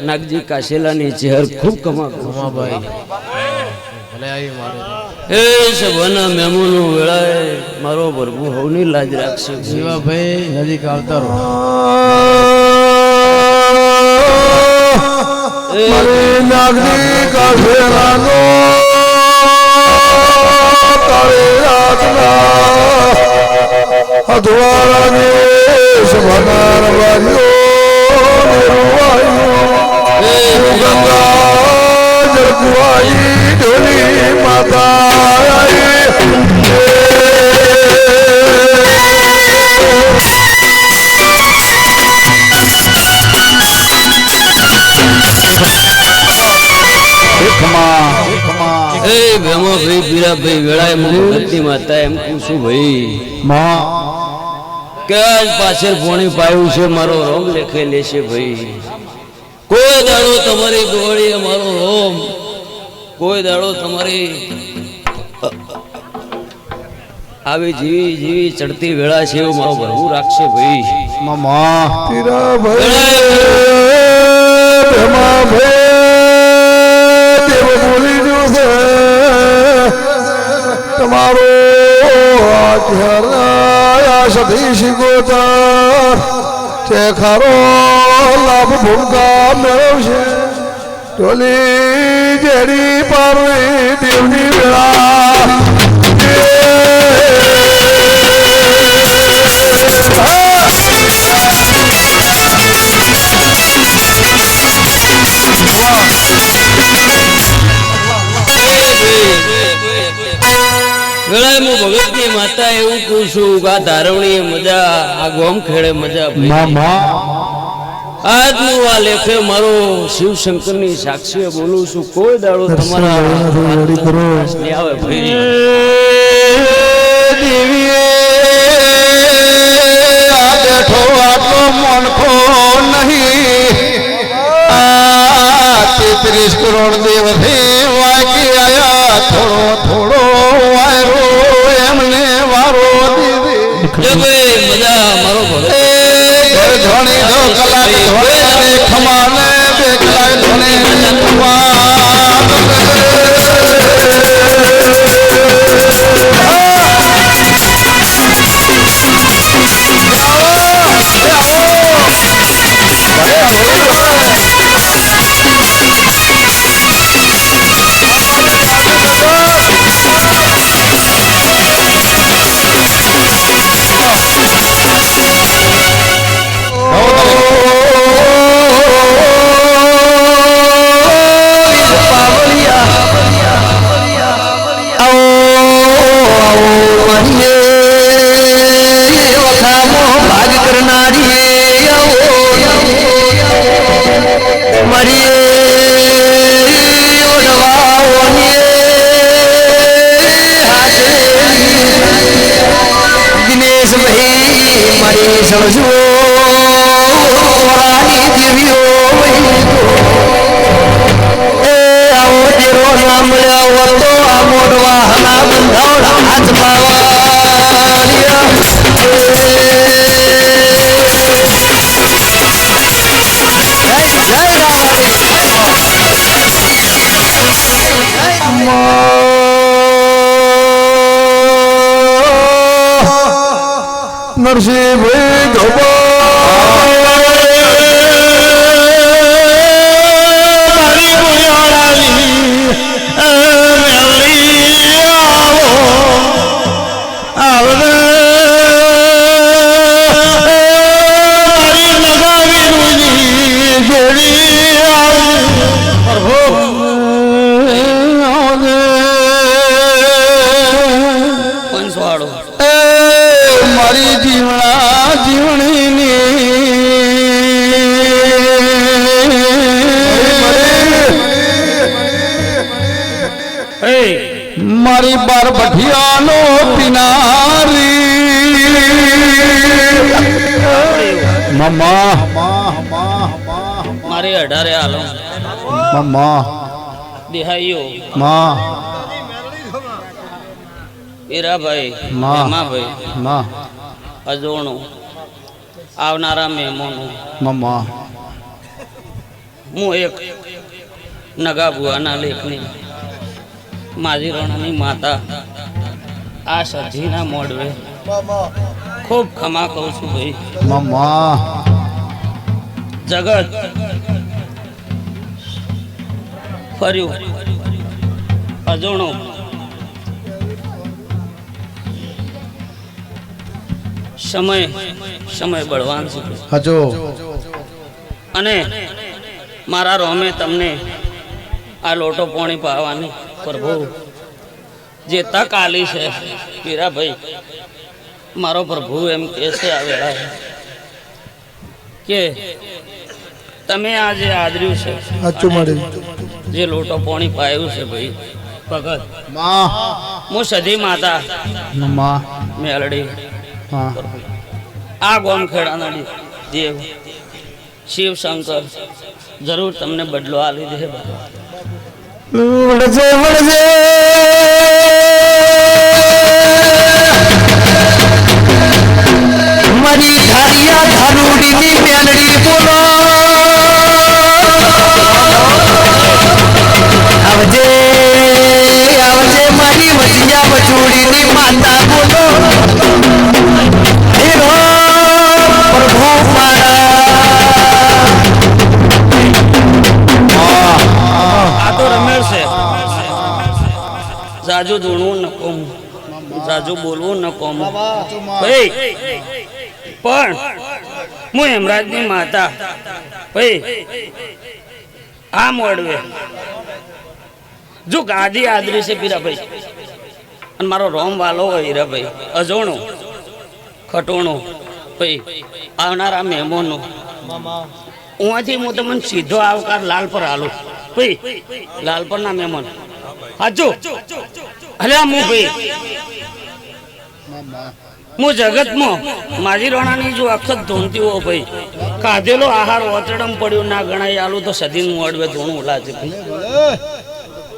નાગજી કાશેલાની ઝેર ખૂબ કમા ભાઈ એ સભાના મહેમાનો વેળાએ મારો પ્રભુ હવની લાજ રાખશે. જીવાભાઈ નજીક આવતા રહો. નાગજી કાશેલાનો અધવારાને સભાના રવાજો પાછળ પોણી પાયું છે મારો રોમ લેખે લેશે ભાઈ. કોઈ દાડો તમારી ગોળી મારો રોમ, કોઈ દાડો તમારી આવી જીવી જીવી ચડતી વેળા છે એવું મારો ભરવું રાખશે ભાઈ. તમારો સતી શીખોતર તે ખરો લાભ ભૂમિકા મેળવશે. ઢોલી જેડી પાર્વતી દેવની વેળા ભગતની માતા એવું કહું છું કે આ ધારવણી મજા, આ ગોમ ખેડે મજા. આજનું આ લેખે મારો શિવશંકર ની સાક્ષી બોલું છું, કોઈ દાડો તમારા આવે ભાઈ. દેવીએ આ બેઠો આટલો મનખો નહીં, આ 33 કરોડ દેવથી વાગી આયા થોડો થોડો વાયરો એમને વારો દીધી મજા મારો ધોણી દો કલાક ધોણે ખમાને બે કલાક ધોણે નરસિંહ ભાઈ મારી બાર ભઠિયાનો પિનારી મમ્મા મારી 18 આલો મમ્મા દેહાઈઓ માં હીરાભાઈ માં. હેમાભાઈ માં અજોણું આવનારા મહેમાનો મમ્મા હું એક નગા ભુવાના લેખની માજી રણાની માતા આ સજીના મોડવે ખૂબ ખમા કહું છું ભાઈ મમ્મા જગત ફર્યું અજોણો સમય બળવાન છે હજો અને મારા રોમે તમને આ લોટો પોણી પાવાની પ્રભુ જે તક આલી છે હીરાભાઈ મારો પ્રભુ એમ કહે છે આ વેળા કે તમે આ જે આદર્યું છે સાચું મળી જે લોટો પોણી પાયું છે ભાઈ ભગત માં હું સધી માતા મમ્મા મેલડી હા આ ગોમખેડાના દેવ શિવ શંકર જરૂર તમને બદલો આલી દે વળજે વળજે મારી ધારિયા ધાનુડીની મેલડી બોલો આવજે આવજે મારી વજિયા વજોડીની માતા બોલો હે પ્રભુ આ તો રમેશ છે જાજુ ધૂણવું ન કોમ જાજુ બોલવું ન કોમ ભાઈ પણ હું હેમરાજની માતા ભાઈ આ મોડવે જો ગાદી આદરી છે પીરાભાઈ અને મારો રોમ વાલો હોય હીરાભાઈ અજોણો ખટોણો ભાઈ આવનારા મહેમાનો ઉहाँથી હું તમને સીધો આવકાર લાલ પર આલું ભાઈ લાલ પર ના મહેમાન હાચું અલ્યા હું ભાઈ હું જગતમાં માજી રોણાની જો અખત ધૂણતી હો ભાઈ ખાધેલો આહાર ઓચડમ પડ્યું ના ગણાય આલું તો સદીન મોડવે ધૂણું ઉલાશે ભાઈ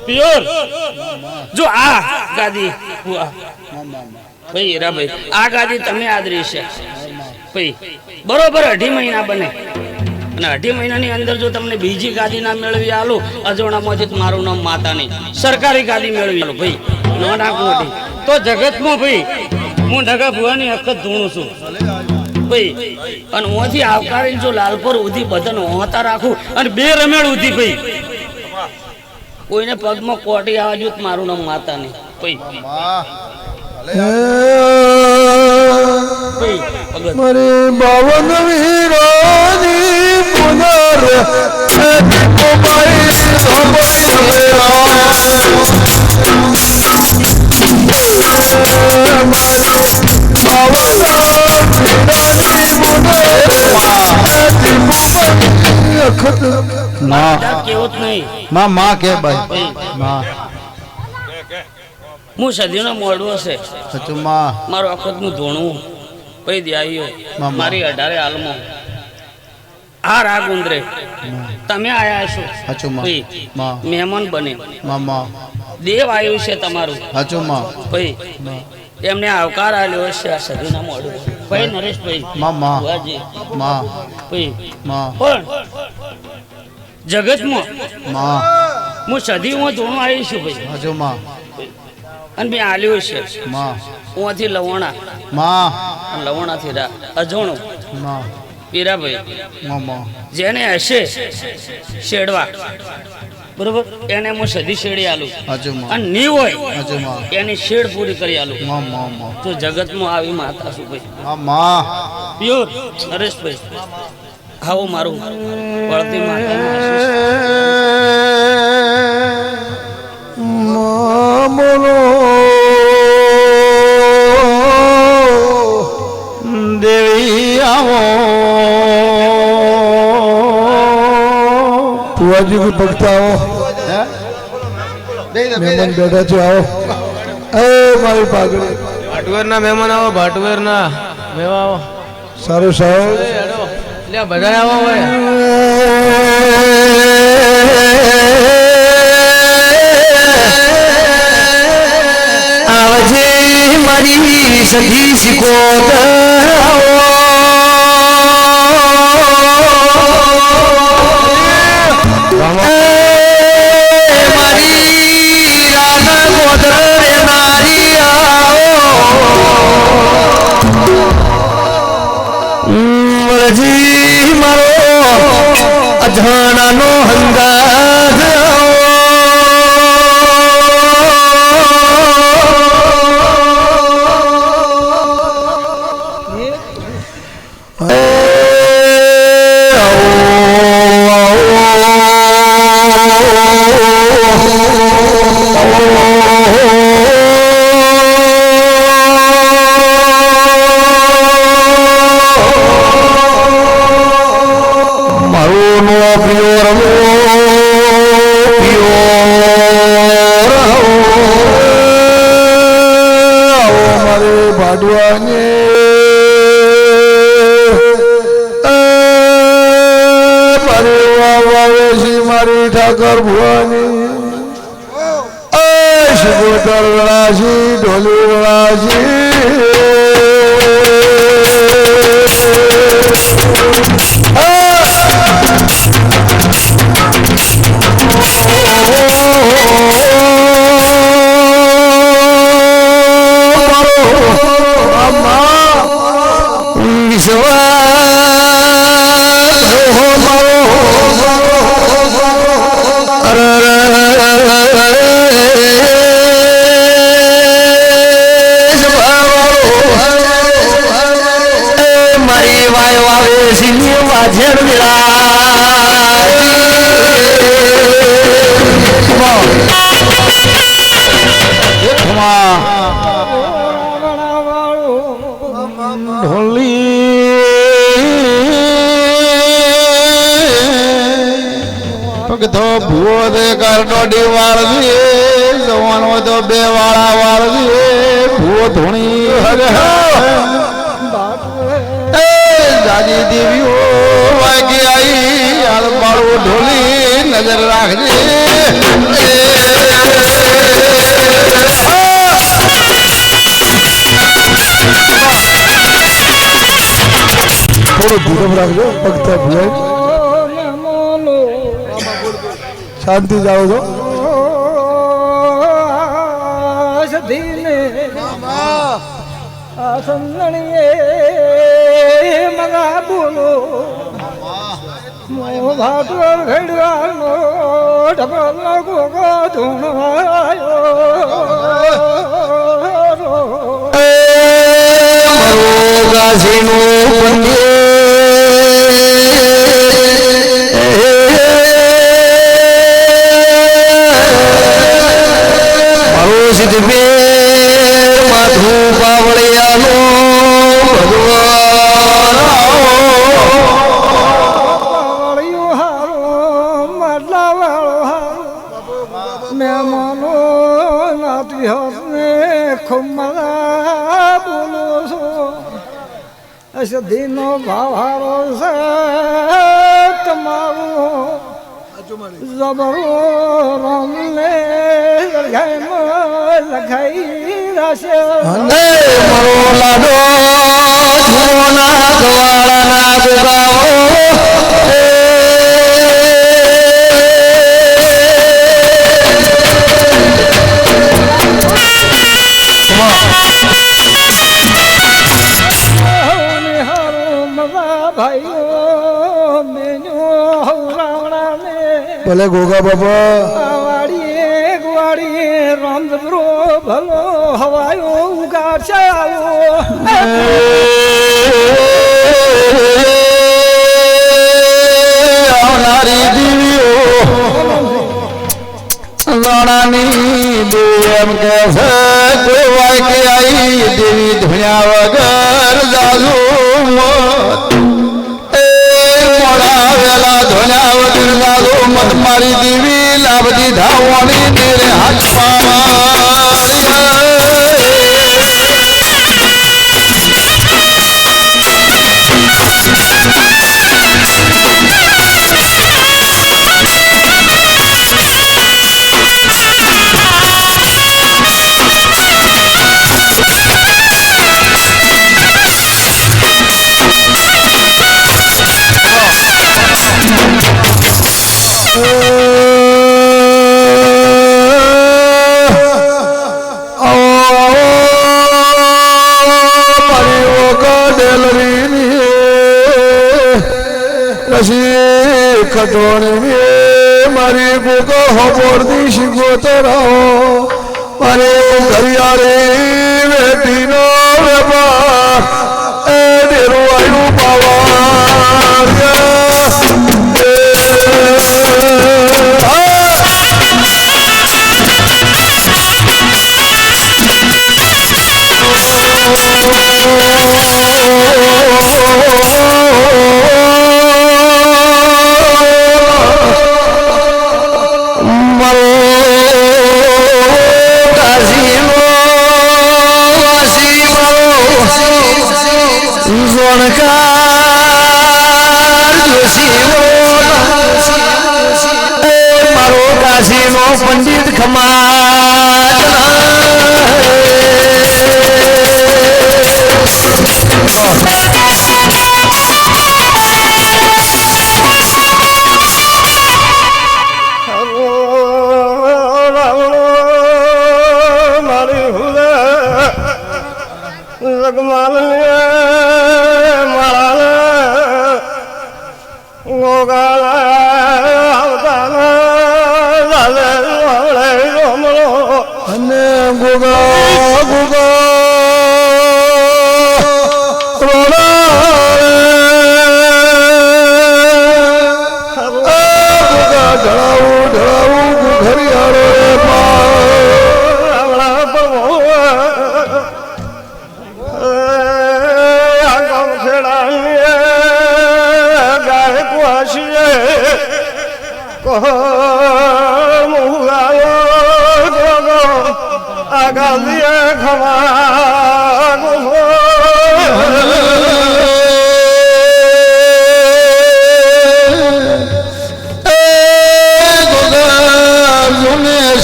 પ્યોર જો આ ગાદી ભાઈ હીરાભાઈ આ ગાદી તમે આદરી છે ભાઈ બરોબર 2.5 મહિના બને અને 2.5 મહિનાની અંદર જો તમને બીજી ગાદી ના મેળવી આલું અજોણામાંથી મારું નામ માતા નહીં સરકારી ગાદી મેળવી આલું ભાઈ નાક મોટી તો જગતમાં ભાઈ હું ઢગા ભુવાની અખત ધૂણું છું ભાઈ અને ઓથી આવકારીને જો લાલપુર ઉધી બધાને હોતા રાખું અને 2 રમેળ ઉધી ભાઈ કોઈને પગમાં કોટી આવવા જો મારું નામ માતા નહીં ભાઈ મારે 52 વીરોની પુનર કેવું જ નહીં માં માં કે ભાઈ માં હું સદીનો મોડવો છે સાચું માં મારો અખત નું ધોણું પૈ દ્યાયો મારી 18 હાલમાં આ રાગ ઉંદરે તમે આયા છો સાચું માં ભાઈ માં મહેમાન બને માં દેવ આવ્યું છે તમારું સાચું માં ભાઈ એમને આવકાર આલ્યો છે આ સદીના મોડવો ભાઈ નરેશભાઈ માં માં ભુવાજી માં ભાઈ માં પણ જગતમાં માં હું સદીમાં ધોણું આવી છું ભાઈ સાચું માં અને મેં આલ્યો છે માં ઉहाँથી લવણા માં અને લવણાથી અજોણું માં પીરાભાઈ માં જેને હશે શેડવા બરોબર એને હું સદી શેડી આલું સાચું માં અને ની હોય સાચું માં એની શેડ પૂરી કરી આલું માં તો જગતમાં આવી માતા છું ભાઈ માં પ્યોર નરેશભાઈ આવું મારું વળતી માતાનું આશીષ. બોલો દેવી આવો ફુવાજી કોઈ ભક્ત આવો મહેમાન બેઠા છે આવો એ મારી પાઘડી ભાટવેરના મહેમાન આવો, ભાટવેરના મેવા આવો. સારું સાહેબ એ હેડો. લે બધા આવો હોય. આવજે મારી સખી સિકોતર મારી રાના ગોદર નારી આવો મારો અજાણાનો અંદાજ મારી ઠાકર ભુવાની શિકોતર રાશી ઢોલી રાશી તો ભૂવો દે કરડોડી વાળવી જવાનો તો બે વાળા વાળવી ભૂવો ધોણી જાજી દેવીઓ વાગી આવી હાલ મારું ઢોલી નજર રાખજે થોડું ધીરમ રાખજો પગતા ભૂલાય શાંતિ જાઓ છો સધીને આ સંગણીએ મગા બોલો મો ભાટવર ઘડવાનો ઢબલ ગોગો ધૂણવાયો ગાસીનું માધુ પાવળિયાનો પાવળિયો હારો માટલા વાળો હારો મહેમાનો નાતી હસને ખુમરા બોલો છો અસધીનો ભાવ હારો છે તમારો જબરો રમને લખાઈ રાશે મારો લાડો જુના ગવાળાના ગોગાઓ ભલે ગોગા બાપા વાડીએ રામદબરો ભલો હવાયો ઉગાડશે આવો આવનારી દીવીઓ નાણાની દેમ કે છે કોઈ વાય કે આઈ દેવી ધુણ્યા વગર જાજુ મત મારી દેવી લાભ દીધા વાણી તેરે હાથ પાવા પછી ખતોણી મારી ગોગો હોબોરદી શિગોતરો મારી ઘરિયાળી બેટીનો વેપાર એ ડેરવાયું પંડિત મારી હુલે લગમાલ મારા ગોગાલા અને ગોગા ગોગા ઢળાવું ઢળાવું ઘરિયાળો ગામ ખેડા ગાય કુવાશીએ ગાંધીએ ખમા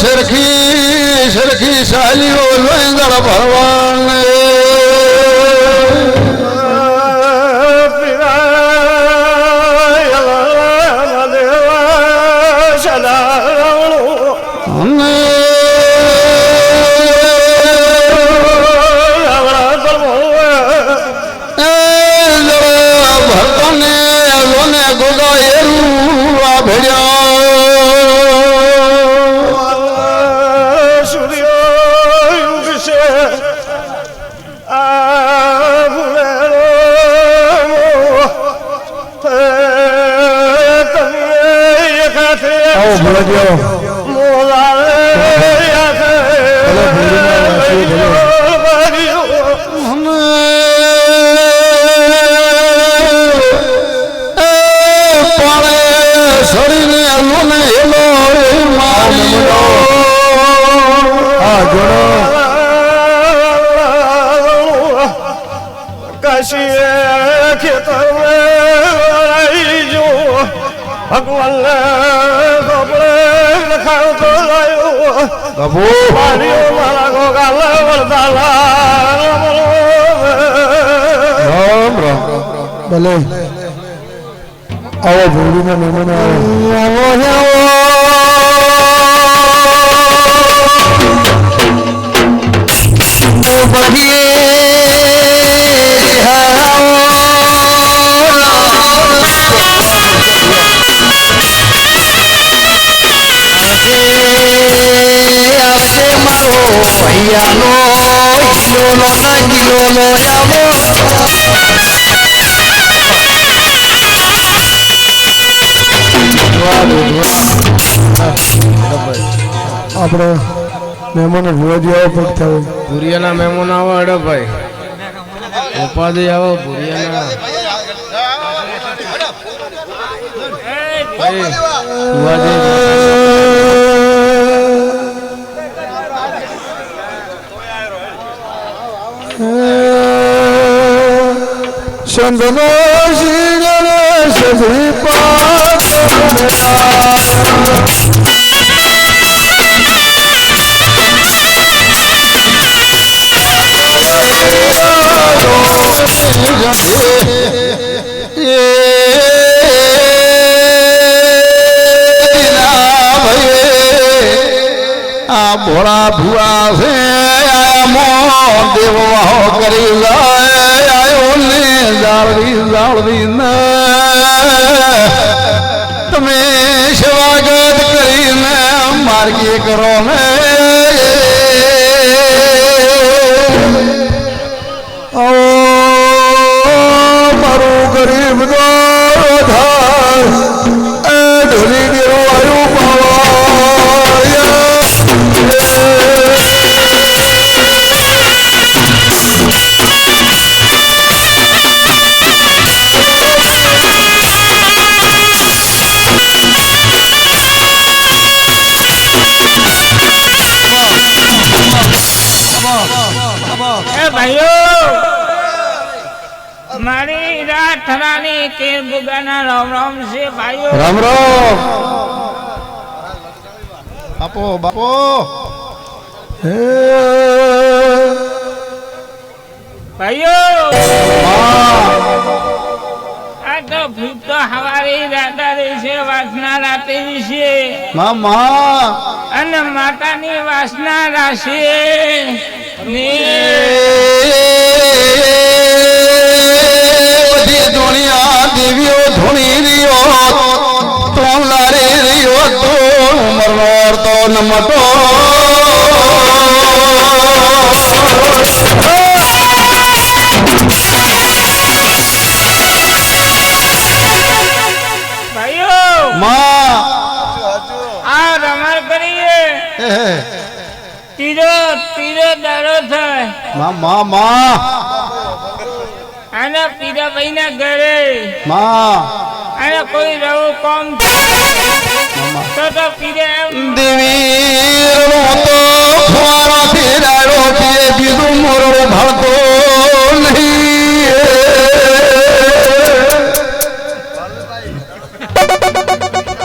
સરખી સરખી સાલીઓ લોંગળ ભરવાન ભગવાન મારા ગોગાલા વરદાલા ભલે આવો ભૂલીના મહેમાનો આપણે મહેમાનો ભુવાજી આવો પગ થાય ભુરિયાના મહેમાનો આવો અડો ભાઈ ઉપાધિ આવો ભુરિયાના ચંદનો શ્રી ગણેશ શ્રી પાદ ભોળા ભુવા છે દેવ કરી આવ્યો ને જાળવી જાળવી તમે સ્વાગત કરીને માર્ગી કરો ને મારું ગરીબ ધાર ઢોલી દેવું આવ્યું ભાઈઓ મારી રાત થરાની કે ગુગાના રામ રામ છે ભાઈઓ રામ રામ બાપો બાપો ભાઈઓ આ તો ભૂતો હવારી રાતા છે વાસના રાતે છે મામા અને માતાની વાસના રાશે બધી દુનિયા દેવીઓ ધૂણી રહ્યો તો લારી રહ્યો તો ઉમરનો તો નમતો ભાઈઓ માં આ રમણ કરીએ તીરો તીરો દાડો થાય માં માં આના પીરાભાઈ ના ઘરે માં અને કોઈ રવું કોમ તો પીરે દેવી તો ફુવારો ફેરાડો કે બીજું મોરો ભળતો નહીં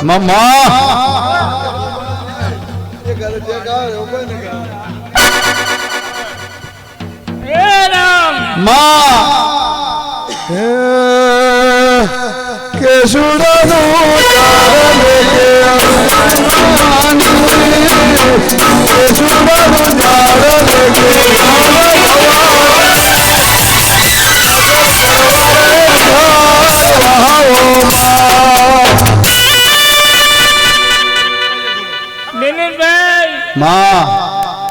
મમ્મા માં કેશુડાનું ચાલે કેશુડાનું ચાલે દિનેશભાઈ માં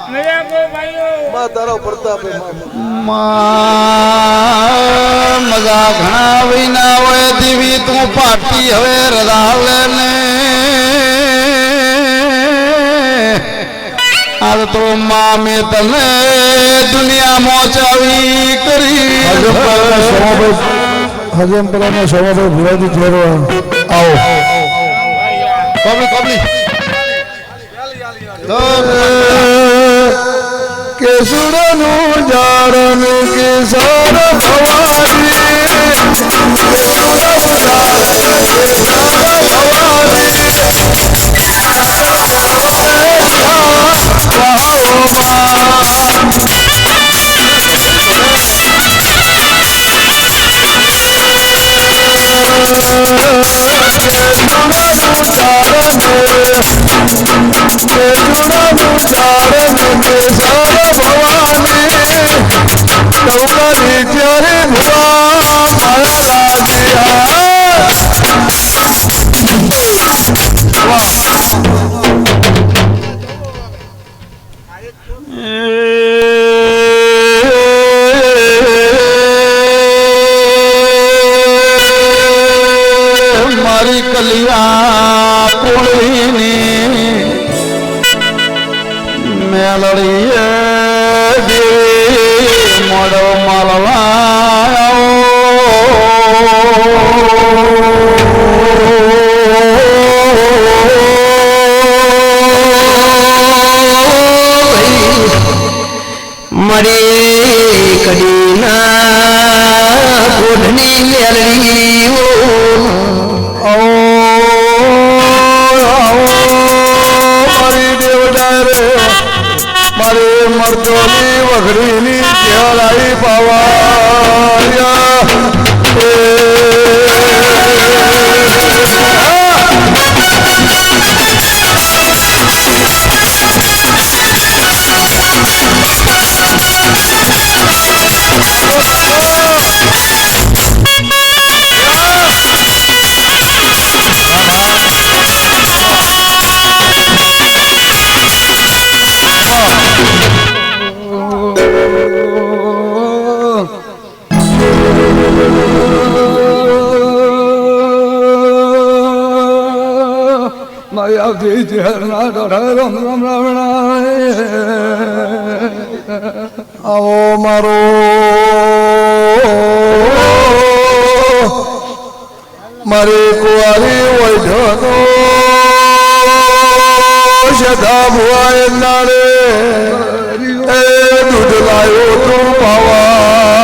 મેરા કો ભાઈઓ તારો પ્રતાપ મજા ઘણા વિના હોય દેવી તું પાટી હવે રદાલે ને આજ તો માં મેં તને દુનિયામાં ચાવી કરી હજમપરાનો સવાભાઈ ભુરાજી જોડો આવો કબલી કેસુરનું જારણ કેસર મારી કલિયા કોળીની મેલડીએ મોડો માલવાયો મરી કડીના કોઢની મેલડી મારી દેવડા રે મારી મરદોની વઘડીની ચહેરાઈ પાવા માયાથી ઝેરના ડોઢા રમ રમ રાવણા આવો મારો મારી કુંવારી વૈઢનો સદા ભુવાય નાળે એ દૂધ લાયો તું પાવાળિયા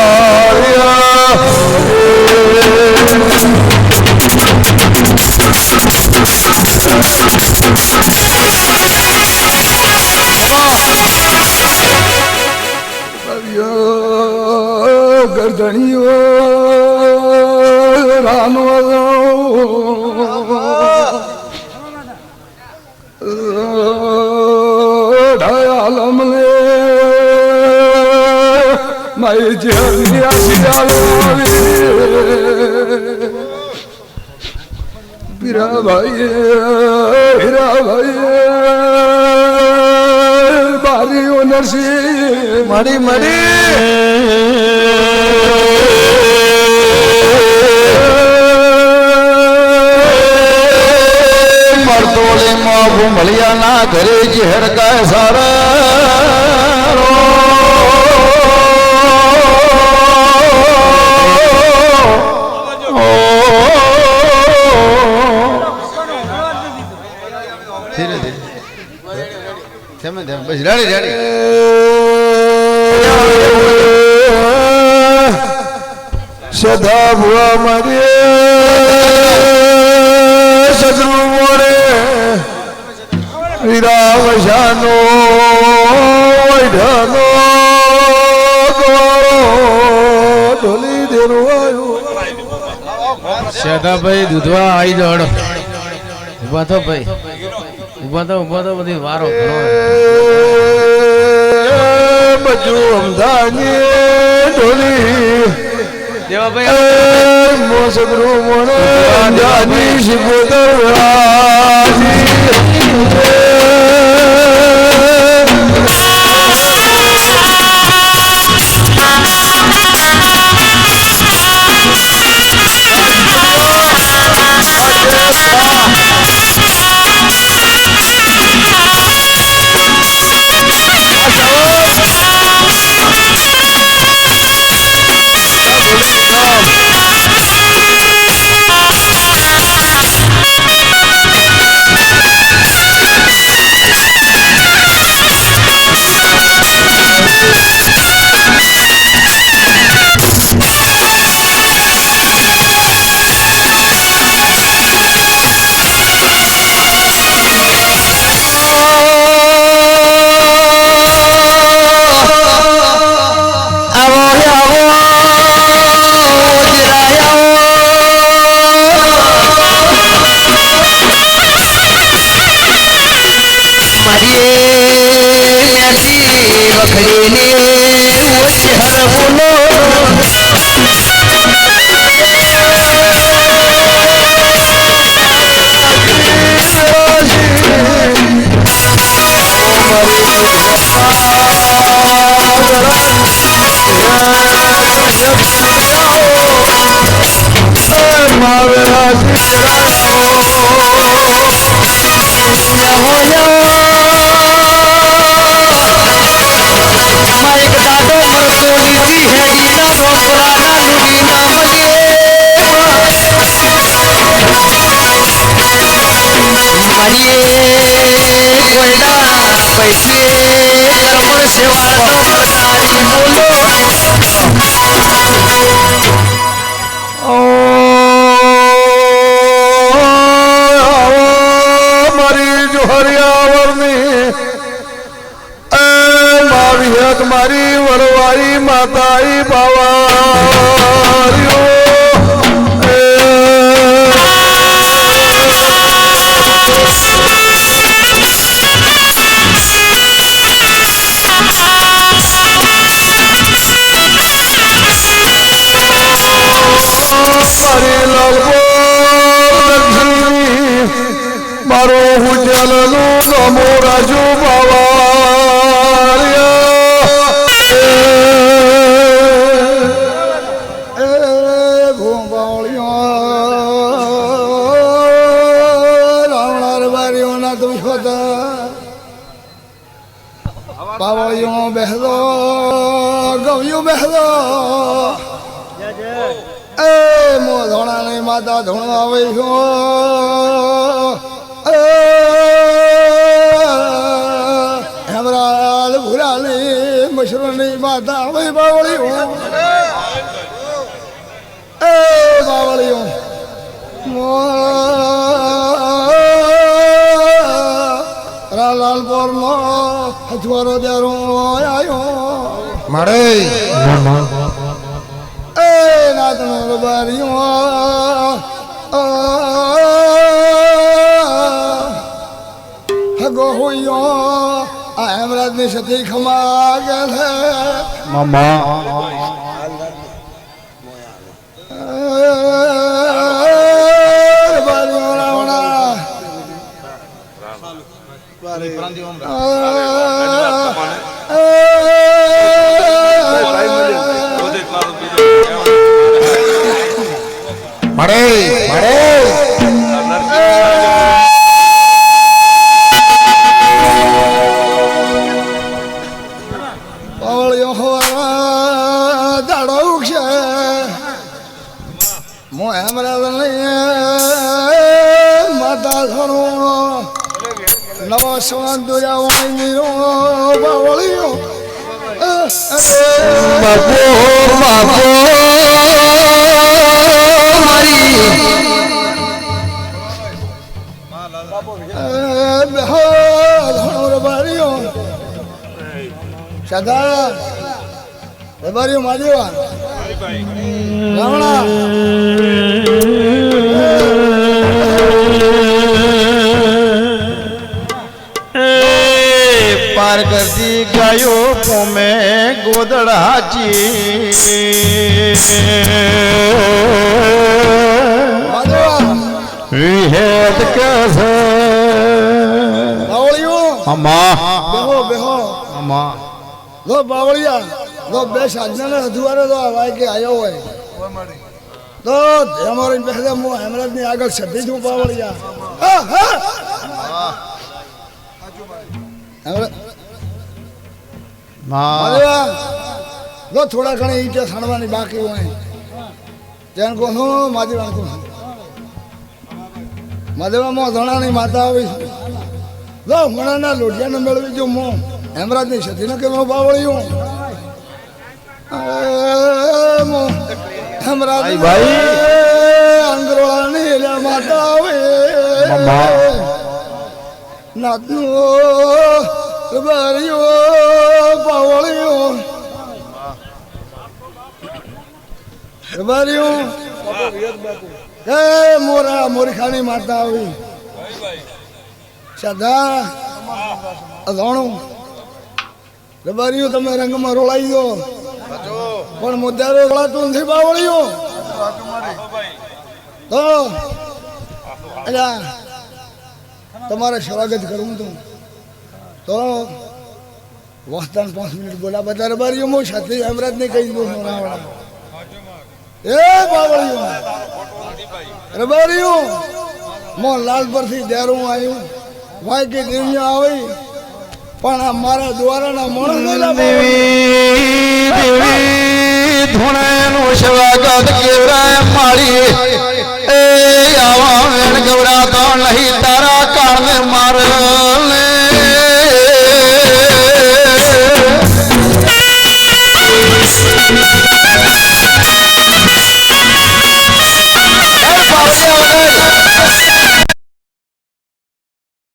ગરદણીઓ રાનો ઢાયાલમને મારી હીરાભાઈ બારીઓ નરસિંહ મારી મરતોલીમાં ભૂમળિયાના ઘરે ઝેર કાય સારા બસ રાડી રાડી સદા ભુવા મારે સદરૂ મોરે વીરા વશાનો વૈઢનો ઢોલી દેરો આવ્યો સદાભાઈ દૂધવા આવી જાડો ઉભા તો ભાઈ ઉભા તો બધી વારો બધું અમદાની ઢોલી દેવાભાઈ મોસબરૂ મોને જાની શિકોદર મારી વરવારી માતાઈ બાવારીઓ મારો હુજલ નું નમો રાજુ બાવા બેહદો ગવ્યું બેહદો એ મો ધોણા ની માતા ધોણો આવે છો હેમરાલ ભૂરાની મશરૂની માતા આવે બાવળીઓ એ બાવળીઓ લાલપોર નો હથવારો દેરો આવ્યો મળે એ નાતનો રબારીઓ હગો હોયો આ હેમરાજ ની સતી ખમા ગયેલ હે મામા રબારીઓ રાવણા મળે મળે પાવળિયો હોવા દાડો ઉગશે મો હેમરાજ નહીં માતા ધણું નવો સવાન દોર્યા વાણીનો બાવળિયો બાપો બાપો મારી રબારીઓ સદા રબારીઓ માદેવા રાવણા પાર કરતી ગાયો પોમે ગોદડાજી વિહેત કસે બાવળિયો અમ્મા બેહો બેહો અમ્મા લો બાવળિયા લો બે સાજના હજુવારે તો આવાય કે આયો હોય તો અમારે પહેલા હું હેમરાજ ની આગળ સધી છું બાવળિયા હા હા માં લો થોડા ઘણી ઈંટે સણવાની બાકી હોય જેન કહું હું માદેવા કહું માદેવામાં ધણાની માતા આવી લો ઘણાના લોઢિયાને મેળવી જો હું હેમરાજની સતીને કે હું બાવળ્યું હેમરાજ ભાઈ અંગરોળાની એલા માતા આવે નાતનું રબારીઓ બાવળીઓ રબારીઓ એ મોરા મોરખાની માતા આવી સદા અધોણું રબારીઓ તમે રંગમાં રોળાઈ દો પણ મુદ્દારો રોળાતું નથી બાવળીઓ તો અલ્યા તમારે સ્વાગત કરવું તું તો વસ્તાન 5 મિનિટ બોલા બધા રબારીઓ મો સાથે હેમરાજ ને કહી દો સોનાવાળા એ બાવળીઓ રબારીઓ મો લાલ પરથી દેરું આવ્યું વાય કે દેવિયા આવી પણ આ મારા દ્વારાના મોણ દેવી દેવી ધૂણેનું સ્વાગત કેવરાય માળી એ આવા વેણ ગવરાતો નહીં તારા કાળને મારે